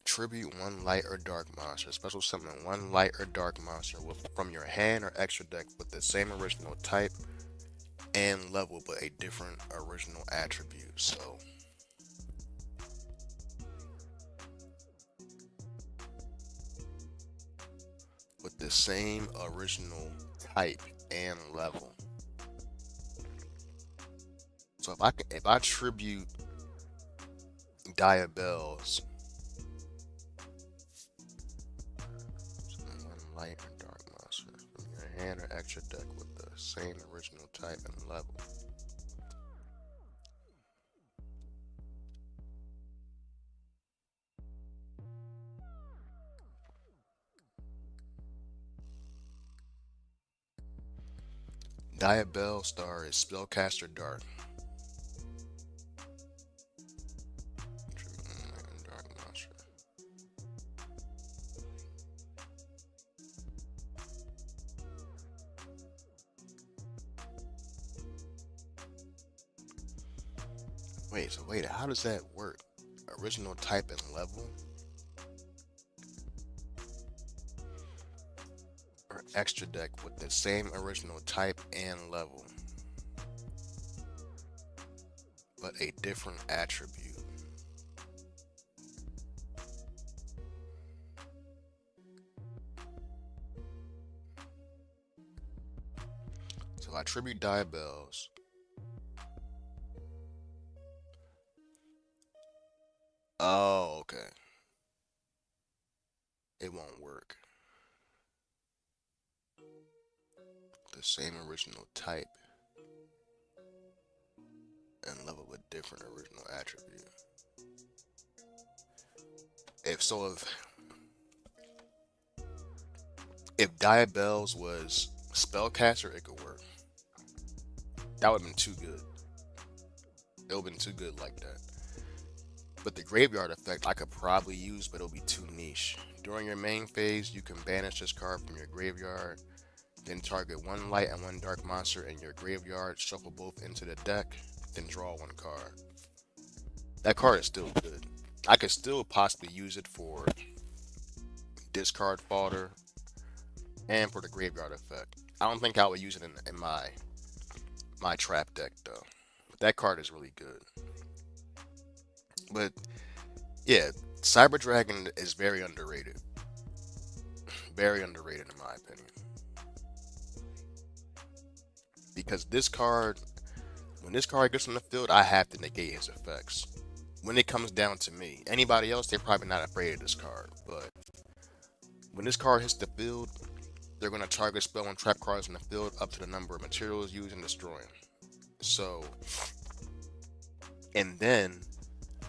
Tribute one light or dark monster, special summon one light or dark monster from your hand or extra deck with the same original type and level, but a different original attribute. So with the same original type and level. So if I tribute Diabells, one light or dark monster from your hand or extra deck with the same original type and level. Diabell star is Spellcaster Dark. Dark monster. Wait, how does that work? Original type and level? Or extra deck with the same original type and level, but a different attribute. So I tribute Diabells. Oh, okay. It won't work. The same original type and level with different original attribute. If so, if Diabells was Spellcaster, it could work. That would have been too good. It would have been too good like that. But the graveyard effect I could probably use, but it'll be too niche. During your main phase, you can banish this card from your graveyard, then target one light and one dark monster in your graveyard, shuffle both into the deck, then draw one card. That card is still good. I could still possibly use it for discard fodder and for the graveyard effect. I don't think I would use it in my trap deck though. But that card is really good. But yeah, Cyber Dragon is very underrated. Very underrated in my opinion. Because this card, when this card gets on the field, I have to negate his effects. When it comes down to me, anybody else, they're probably not afraid of this card. But when this card hits the field, they're going to target spell and trap cards in the field up to the number of materials used and destroy them. So, and then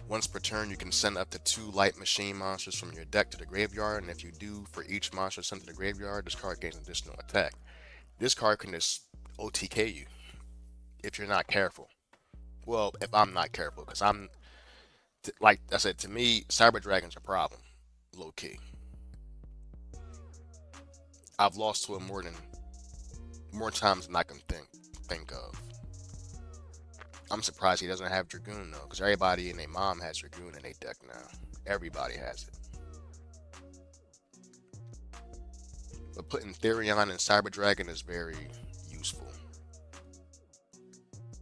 once per turn, you can send up to 2 light machine monsters from your deck to the graveyard, and if you do, for each monster sent to the graveyard, this card gains additional attack. This card can just OTK you if you're not careful. Well, if I'm not careful, because like I said, to me, Cyber Dragon's a problem, low key. I've lost to him more times than I can think of. I'm surprised he doesn't have Dragoon though, because everybody and their mom has Dragoon in their deck now. Everybody has it. But putting Therion and Cyber Dragon is very useful.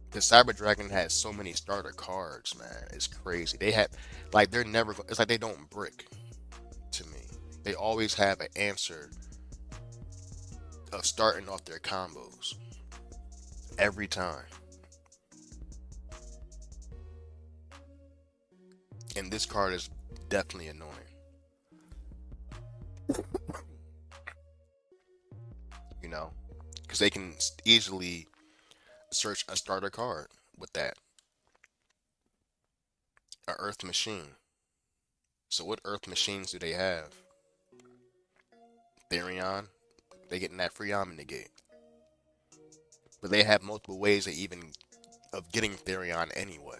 Because Cyber Dragon has so many starter cards, man. It's crazy. They have, like, they're never. It's like they don't brick to me. They always have an answer of starting off their combos every time. And this card is definitely annoying. because they can easily search a starter card with that. A Earth Machine. So what Earth machines do they have? Therion. They getting that free Omni Gate. But they have multiple ways of getting Therion anyway.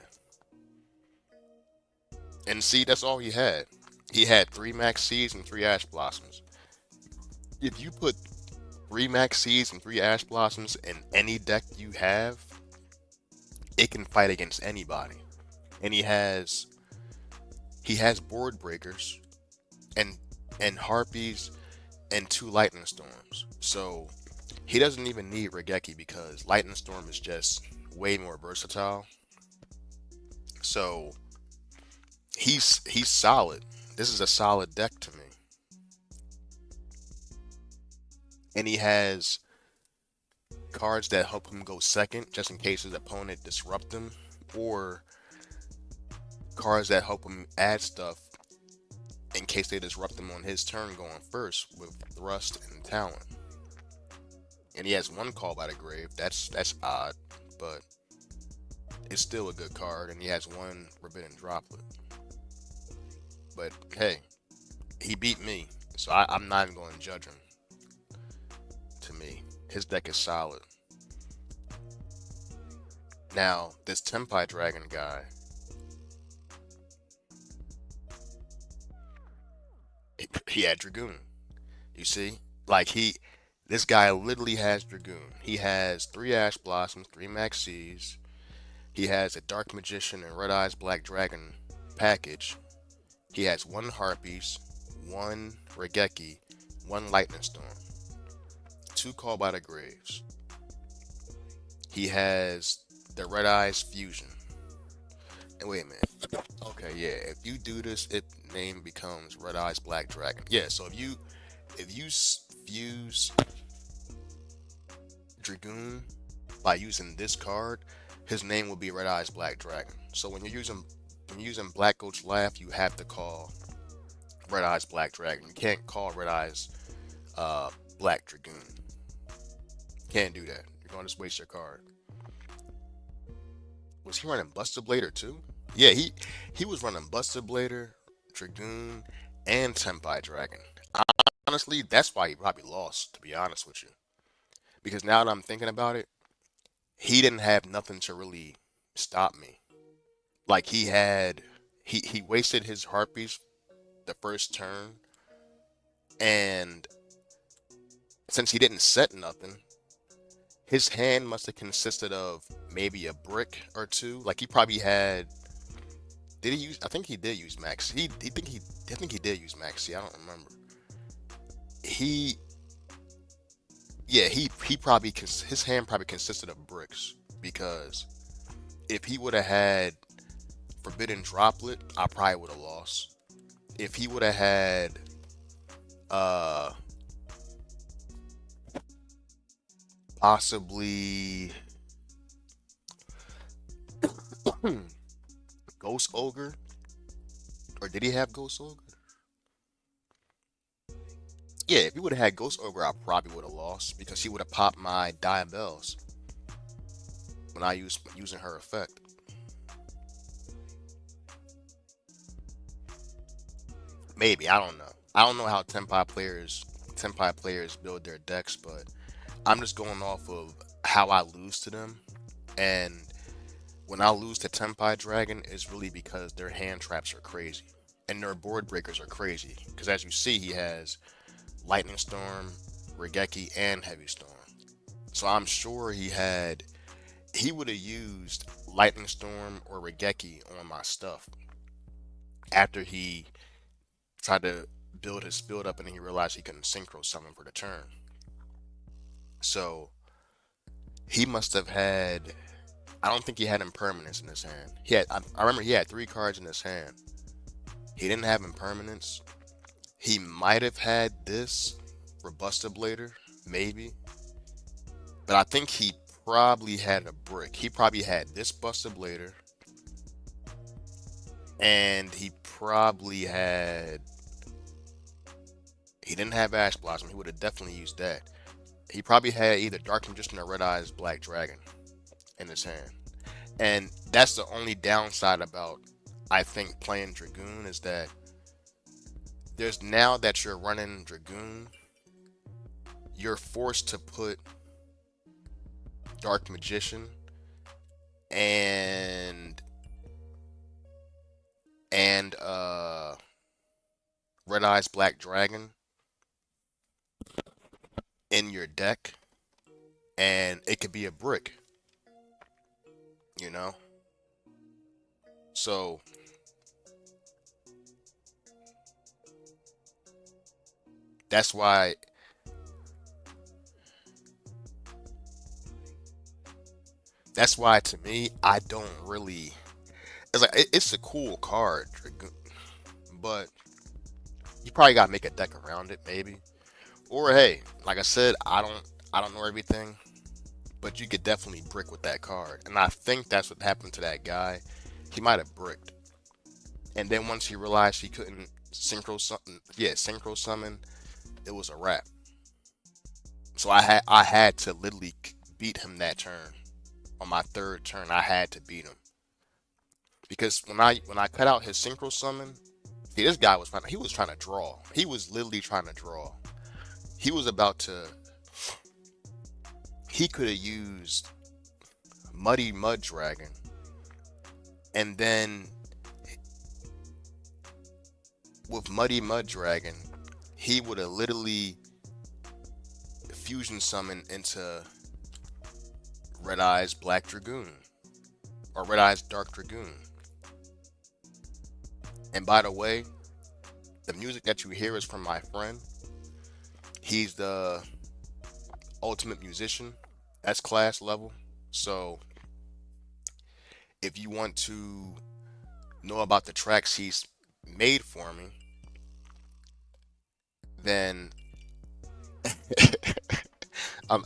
And see, that's all he had. He had three Max Seeds and three Ash Blossoms. If you put three Max Seeds and three Ash Blossoms in any deck you have, it can fight against anybody. And he has board breakers and harpies and two lightning storms. So he doesn't even need Regeki because lightning storm is just way more versatile. So he's solid. This is a solid deck to me. And he has cards that help him go second just in case his opponent disrupt him, or cards that help him add stuff in case they disrupt him on his turn going first with thrust and talent. And he has one call by the grave. That's odd, but it's still a good card. And he has one forbidden droplet. But hey, he beat me, so I'm not even going to judge him. To me, his deck is solid. Now, this Tempai Dragon guy, he had Dragoon. You see? Like this guy literally has Dragoon. He has three Ash Blossoms, three Maxis. He has a Dark Magician and Red Eyes Black Dragon package. He has one Harpies, one Regeki, one Lightning Storm, two Call by the Graves. He has the Red Eyes Fusion. And wait a minute. Okay, yeah. If you do this, it name becomes Red Eyes Black Dragon. Yeah. So if you fuse Dragoon by using this card, his name will be Red Eyes Black Dragon. So when you're using Black Goat's Laugh, you have to call Red Eyes Black Dragon. You can't call Red Eyes Black Dragoon. Can't do that. You're gonna just waste your card. Was he running Buster Blader too? Yeah, he was running Buster Blader, Dragoon, and Tempai Dragon. Honestly, that's why he probably lost, to be honest with you. Because now that I'm thinking about it, he didn't have nothing to really stop me. Like he wasted his Harpies the first turn, and since he didn't set nothing, his hand must have consisted of maybe a brick or two. Like he probably had. Did he use? I think he did use Max. I think he did use Maxi. I don't remember. He, yeah, he probably his hand probably consisted of bricks because if he would have had Forbidden Droplet, I probably would have lost. If he would have had uh possibly Ghost Ogre, or did he have Ghost Ogre? Yeah, if he would have had Ghost Ogre, I probably would have lost because he would have popped my Diabells when I using her effect. Maybe, I don't know. I don't know how Tenpai players build their decks, but I'm just going off of how I lose to them. And when I lose to Tenpai Dragon, it's really because their hand traps are crazy and their board breakers are crazy. Because as you see, he has Lightning Storm, Regeki, and Heavy Storm. So I'm sure he would have used Lightning Storm or Regeki on my stuff after he tried to build his build up and then he realized he couldn't synchro summon for the turn. So he must have had. I don't think he had impermanence in his hand. I remember he had three cards in his hand. He didn't have impermanence. He might have had this Robusta Blader, maybe. But I think he probably had a brick. He probably had this Buster Blader. And he probably had. He didn't have Ash Blossom. He would have definitely used that. He probably had either Dark Magician or Red Eyes Black Dragon in his hand. And that's the only downside about, I think, playing Dragoon is that there's now that you're running Dragoon, you're forced to put Dark Magician and and Red Eyes Black Dragon in your deck, and it could be a brick, you know. So that's why to me I don't really. It's like it's a cool card, but you probably gotta make a deck around it, maybe. Or hey, like I said, I don't know everything, but you could definitely brick with that card, and I think that's what happened to that guy. He might have bricked, and then once he realized he couldn't synchro summon, it was a wrap. So I had to literally beat him that turn. On my third turn, I had to beat him because when I cut out his synchro summon, see this guy was he was trying to draw. He was literally trying to draw. He was about to. He could have used Muddy Mud Dragon, and then with Muddy Mud Dragon, he would have literally fusion summoned into Red Eyes Black Dragoon or Red Eyes Dark Dragoon. And by the way, the music that you hear is from my friend. He's the ultimate musician, S class level. So if you want to know about the tracks he's made for me, then um,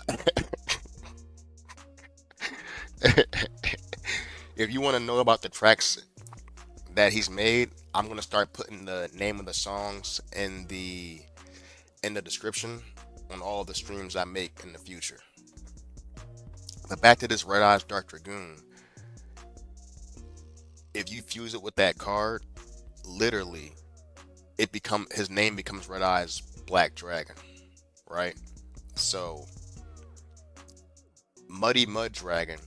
if you want to know about the tracks that he's made, I'm gonna start putting the name of the songs in the description on all the streams I make in the future. But back to this Red Eyes Dark Dragoon. If you fuse it with that card, literally, his name becomes Red Eyes Black Dragon, right? So Muddy Mud Dragon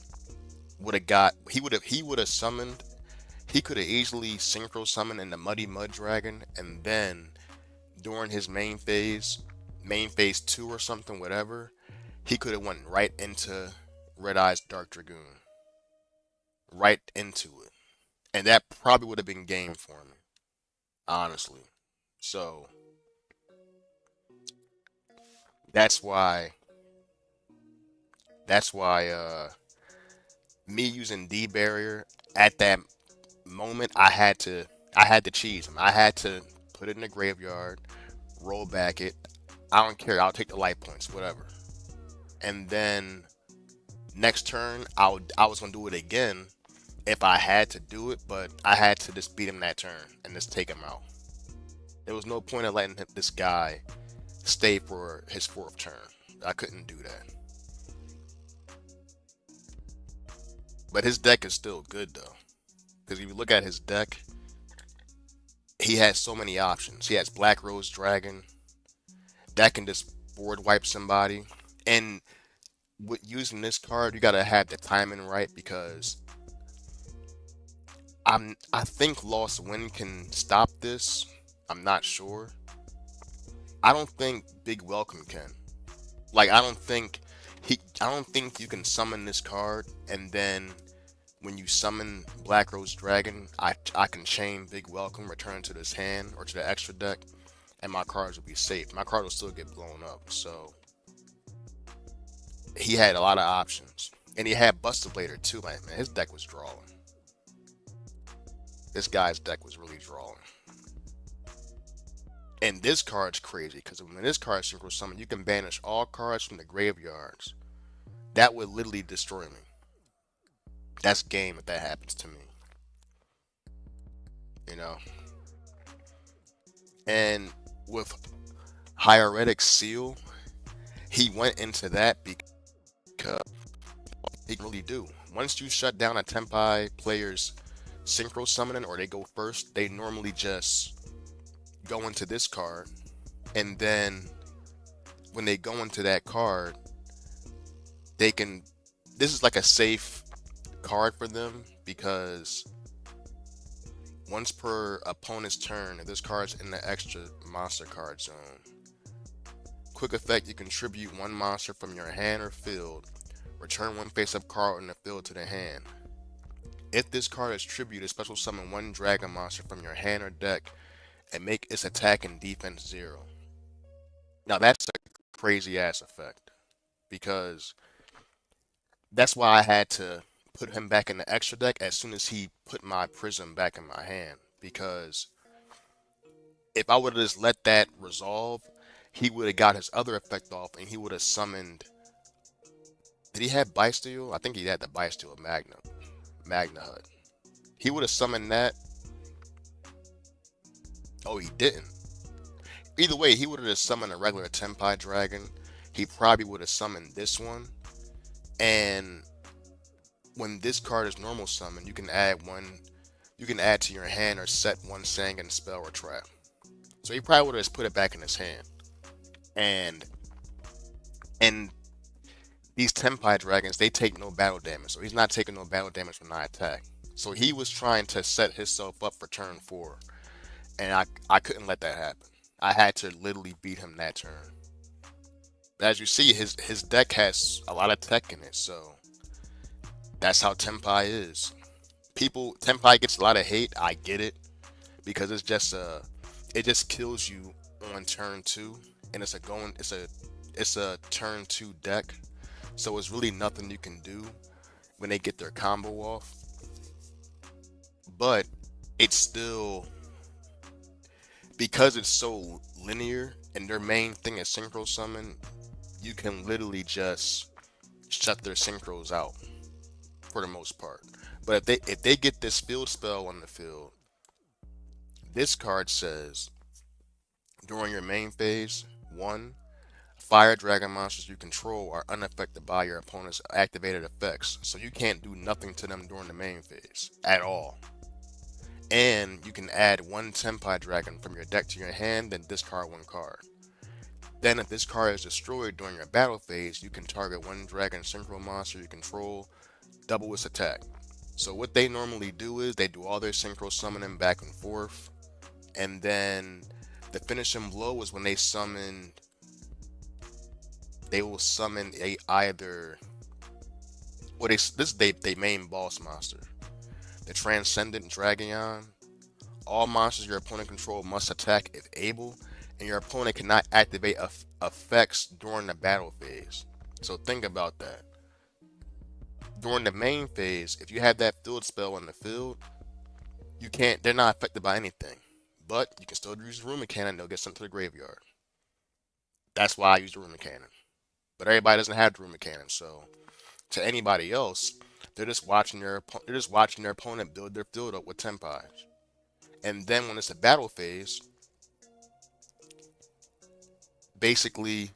he would have summoned. He could have easily synchro summoned in the Muddy Mud Dragon, and then during his main phase two or something, whatever, he could have went right into Red Eyes Dark Dragoon, right into it, and that probably would have been game for me, honestly. So that's why that's why me using D barrier at that moment, I had to cheese him. I had to put it in the graveyard, roll back it. I don't care. I'll take the life points, whatever. And then next turn, I was gonna do it again if I had to do it, but I had to just beat him that turn and just take him out. There was no point in letting this guy stay for his fourth turn. I couldn't do that. But his deck is still good though, because if you look at his deck, he has so many options. He has Black Rose Dragon that can just board wipe somebody, and with using this card, you gotta have the timing right because I think Lost Wind can stop this. I'm not sure. I don't think Big Welcome can. Like I don't think you can summon this card and then when you summon Black Rose Dragon, I can chain Big Welcome, return to this hand or to the extra deck, and my cards will be safe. My card will still get blown up. So he had a lot of options. And he had Buster Blader too, man. His deck was drawing. This guy's deck was really drawing. And this card's crazy because when this card synchro summon, you can banish all cards from the graveyards. That would literally destroy me. That's game if that happens to me. You know? And with Hieratic Seal, He went into that because he can really do. Once you shut down a Tenpai player's synchro summoning or they go first, they normally just go into this card, and then when they go into that card, they can. This is like a safe card for them because once per opponent's turn, if this card's in the extra monster card zone, quick effect, you contribute one monster from your hand or field. Return one face-up card in the field to the hand. If this card is tributed, special summon one dragon monster from your hand or deck and make its attack and defense 0. Now that's a crazy ass effect because that's why I had to put him back in the extra deck as soon as he put my prism back in my hand. Because if I would have just let that resolve, he would have got his other effect off and he would have summoned. Did he have Bysteel? I think he had the Bysteel Magna Hut. He would have summoned that. Oh, he didn't. Either way, he would have just summoned a regular Tenpai Dragon. He probably would have summoned this one. And when this card is normal summon, you can add one. You can add to your hand or set one Sangan spell or trap. So he probably would have just put it back in his hand. And these Tenpai Dragons, they take no battle damage. So he's not taking no battle damage when I attack. So he was trying to set himself up for turn 4. And I couldn't let that happen. I had to literally beat him that turn. As you see, his deck has a lot of tech in it, so that's how Tenpai is. Tenpai gets a lot of hate. I get it because it just kills you on turn 2, and it's a turn 2 deck, so it's really nothing you can do when they get their combo off. But it's still, because it's so linear and their main thing is synchro summon, you can literally just shut their synchros out for the most part. But if they get this field spell on the field, this card says during your main phase, 1, fire dragon monsters you control are unaffected by your opponent's activated effects, so you can't do nothing to them during the main phase at all. And you can add one Tenpai Dragon from your deck to your hand, then discard one card. Then if this card is destroyed during your battle phase, you can target one Dragon Synchro monster you control, double its attack. So what they normally do is they do all their Synchro summoning back and forth, and then the finishing blow is when they will summon this is they main boss monster, the Transcendent Dragon. All monsters your opponent control must attack if able, and your opponent cannot activate effects during the battle phase. So think about that. During the main phase, if you have that field spell on the field, they're not affected by anything. But you can still use the Runic Cannon, they'll get sent to the graveyard. That's why I use the Runic Cannon. But everybody doesn't have the Runic Cannon, so to anybody else, they're just watching their opponent build their field up with Tenpais. And then when it's a battle phase, basically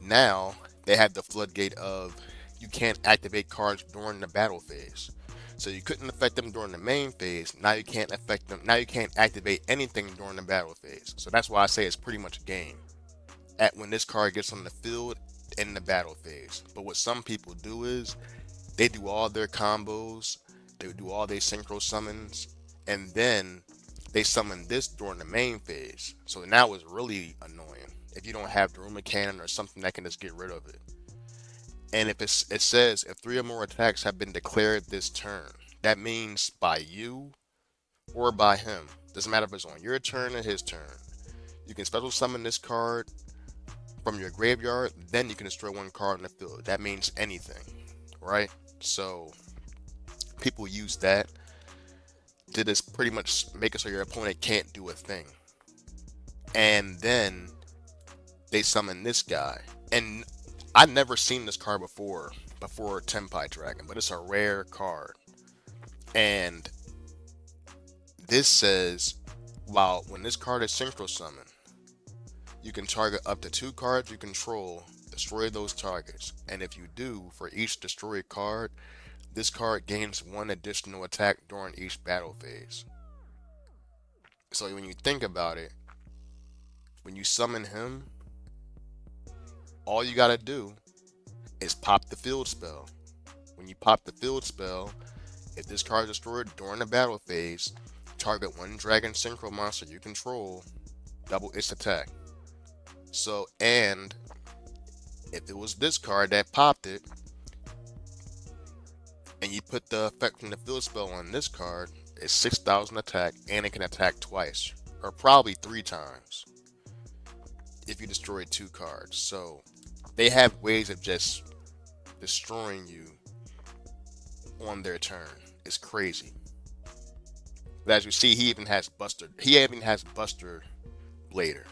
now they have the floodgate of you can't activate cards during the battle phase. So you couldn't affect them during the main phase. Now you can't affect them. Now you can't activate anything during the battle phase. So that's why I say it's pretty much a game at when this card gets on the field in the battle phase. But what some people do is they do all their combos, they do all their synchro summons, and then they summon this during the main phase. So now it's really annoying if you don't have the Runic Cannon or something that can just get rid of it. And if it says if 3 or more attacks have been declared this turn, that means by you or by him. Doesn't matter if it's on your turn or his turn. You can special summon this card from your graveyard, then you can destroy one card in the field. That means anything, right? So people use that to just pretty much make it so your opponent can't do a thing. And then they summon this guy. And I've never seen this card before Tenpai Dragon, but it's a rare card. And this says, when this card is synchro summoned, You can target up to 2 cards you control, destroy those targets, and if you do, for each destroyed card, this card gains 1 additional attack during each battle phase. So when you think about it, when you summon him, all you gotta do is pop the field spell. When you pop the field spell, if this card is destroyed during the battle phase, target 1 dragon synchro monster you control, double its attack. So, and if it was this card that popped it, and you put the effect from the field spell on this card, it's 6,000 attack, and it can attack twice, or probably 3 times, if you destroy 2 cards. So, they have ways of just destroying you on their turn. It's crazy. But as you see, he even has Buster. He even has Buster Blader.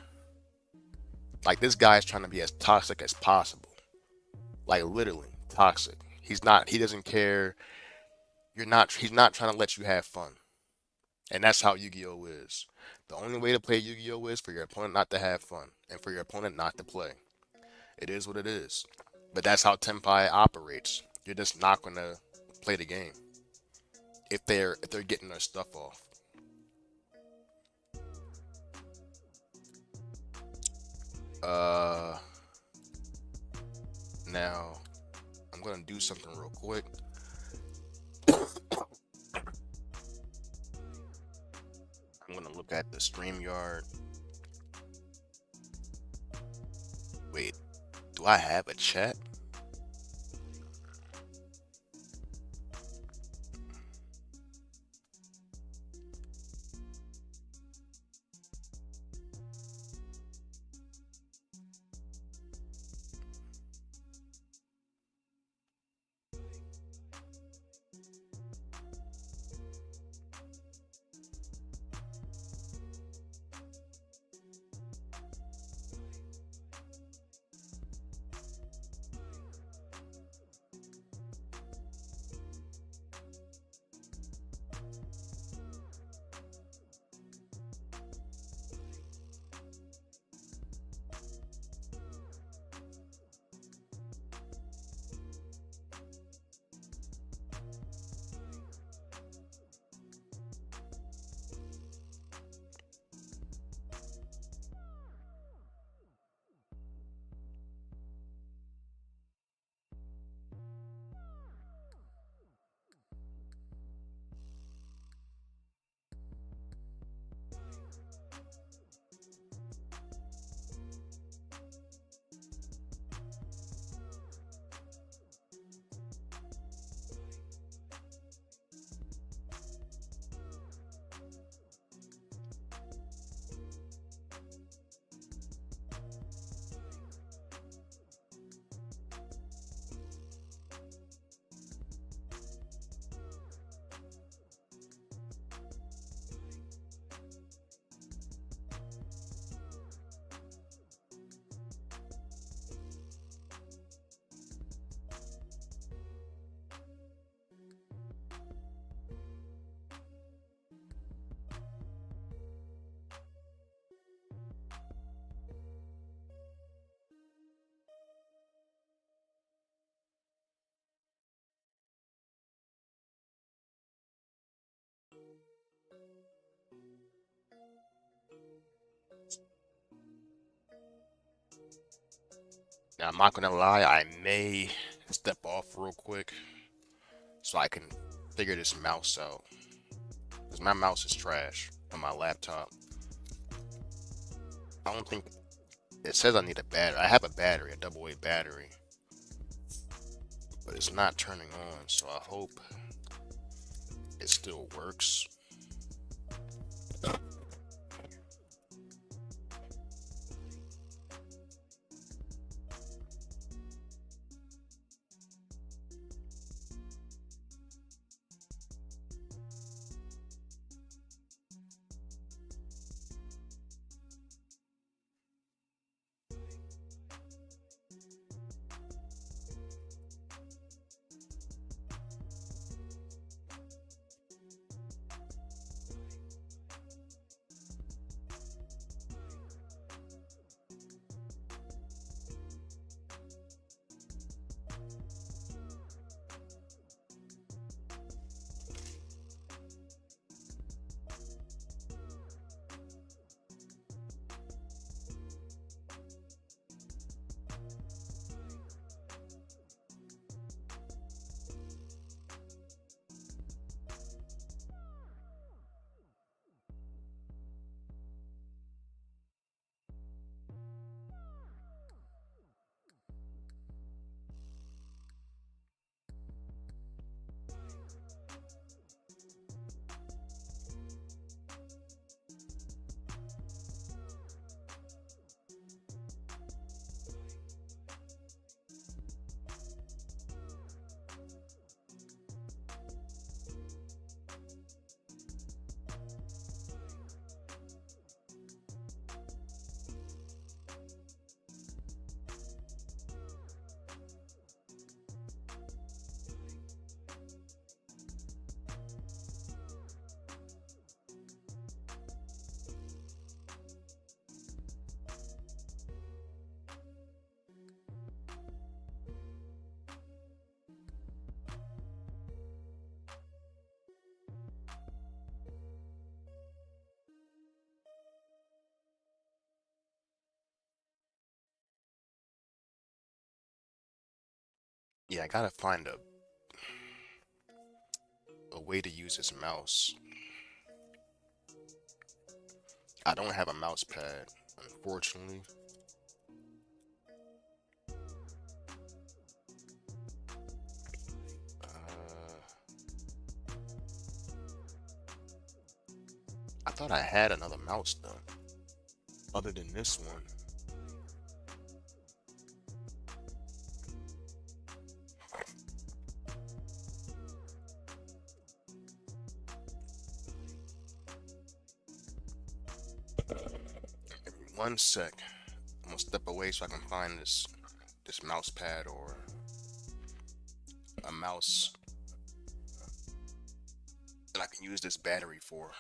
Like, this guy's trying to be as toxic as possible. Like, literally toxic. He's not. He doesn't care. You're not. He's not trying to let you have fun. And that's how Yu-Gi-Oh is. The only way to play Yu-Gi-Oh is for your opponent not to have fun and for your opponent not to play. It is what it is. But that's how Tenpai operates. You're just not gonna play the game if they're getting their stuff off. Uh, Now I'm gonna do something real quick. I'm gonna look at the StreamYard. Wait, do I have a chat? Now I'm not gonna lie, I may step off real quick so I can figure this mouse out. Because my mouse is trash on my laptop. I don't think it says I need a battery. I have a battery, a double A battery. But it's not turning on, so I hope it still works. Yeah, I gotta find a way to use this mouse. I don't have a mouse pad, unfortunately. Uh, I thought I had another mouse though, other than this one. 1 sec. I'm gonna step away so I can find this mouse pad or a mouse that I can use this battery for.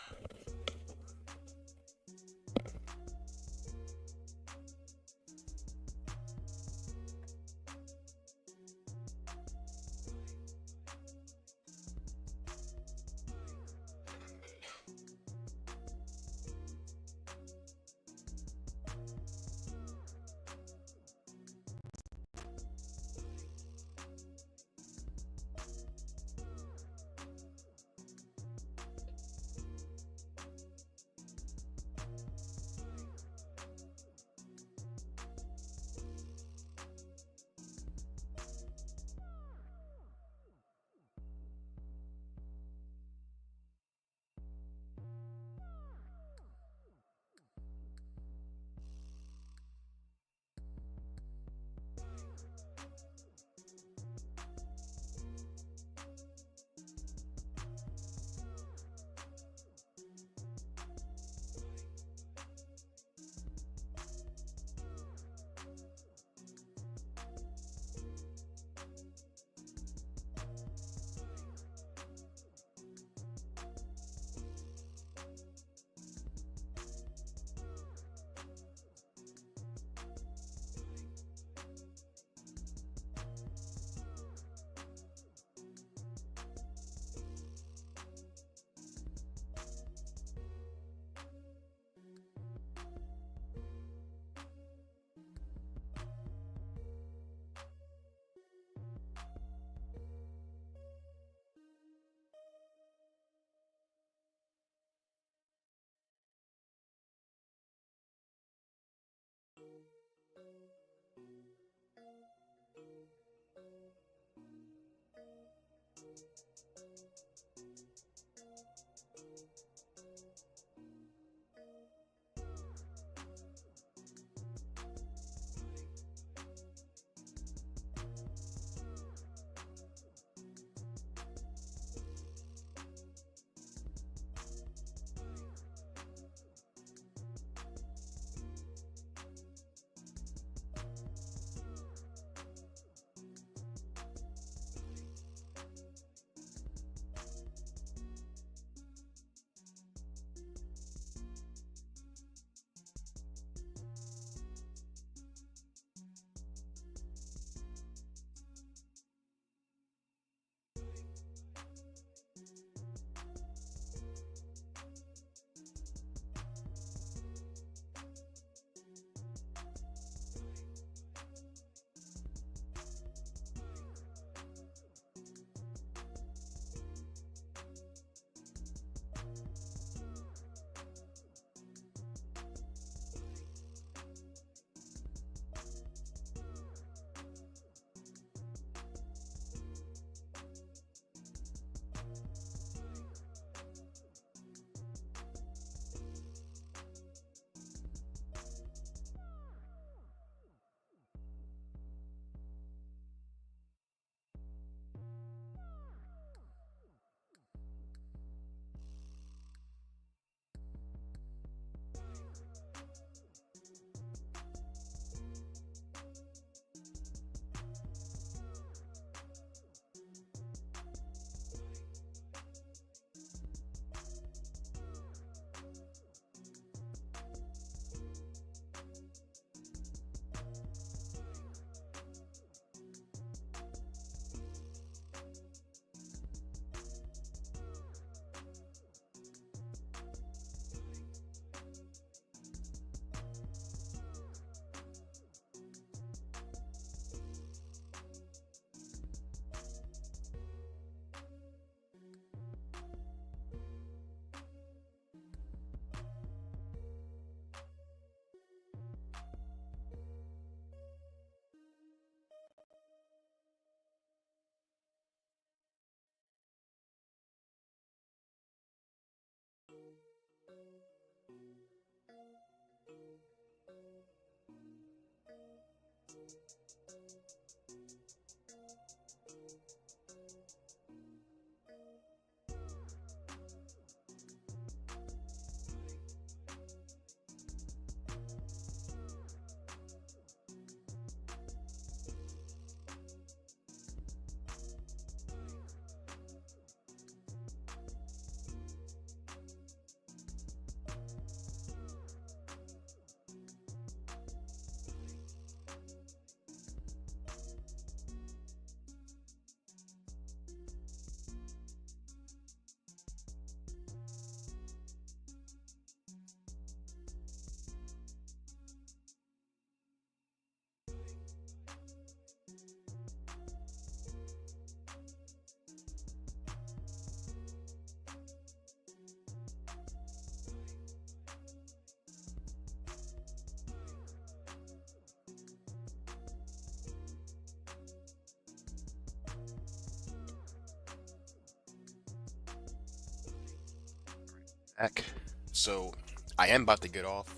Back. So I am about to get off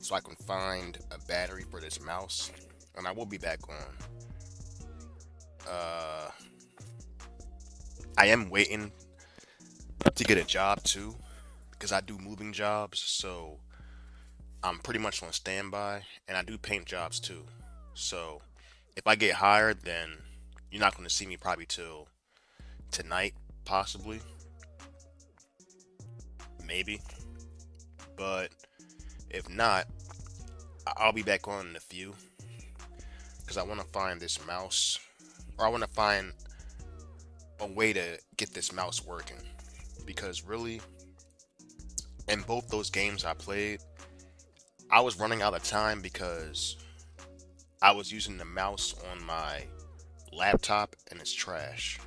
so I can find a battery for this mouse, and I will be back on. Uh, I am waiting to get a job too because I do moving jobs, so I'm pretty much on standby, and I do paint jobs too. So if I get hired, then you're not going to see me probably till tonight, possibly, maybe. But if not, I'll be back on in a few because I want to find this mouse, or I want to find a way to get this mouse working. Because really, in both those games I played, I was running out of time because I was using the mouse on my laptop and it's trash.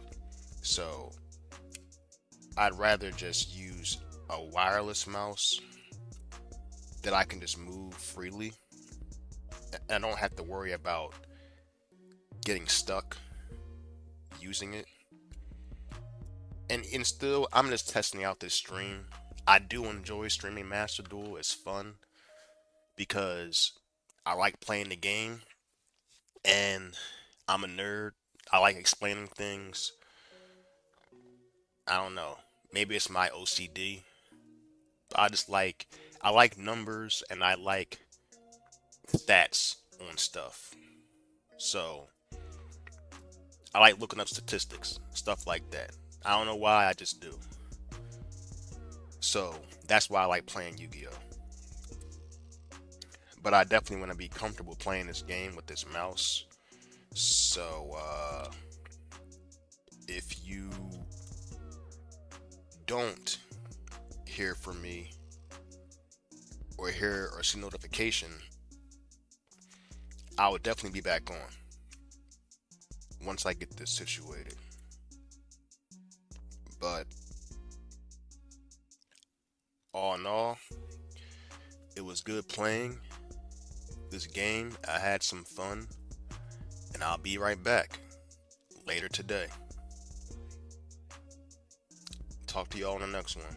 So I'd rather just use a wireless mouse that I can just move freely. I don't have to worry about getting stuck using it. And still, I'm just testing out this stream. I do enjoy streaming Master Duel. It's fun because I like playing the game and I'm a nerd. I like explaining things. I don't know. Maybe it's my OCD. I just like I like numbers and I like stats on stuff. So I like looking up statistics, stuff like that. I don't know why, I just do. So that's why I like playing Yu-Gi-Oh! But I definitely want to be comfortable playing this game with this mouse. So if you don't hear from me or hear or see notification, I will definitely be back on once I get this situated. But all in all, it was good playing this game. I had some fun, and I'll be right back later today. Talk to y'all in the next one.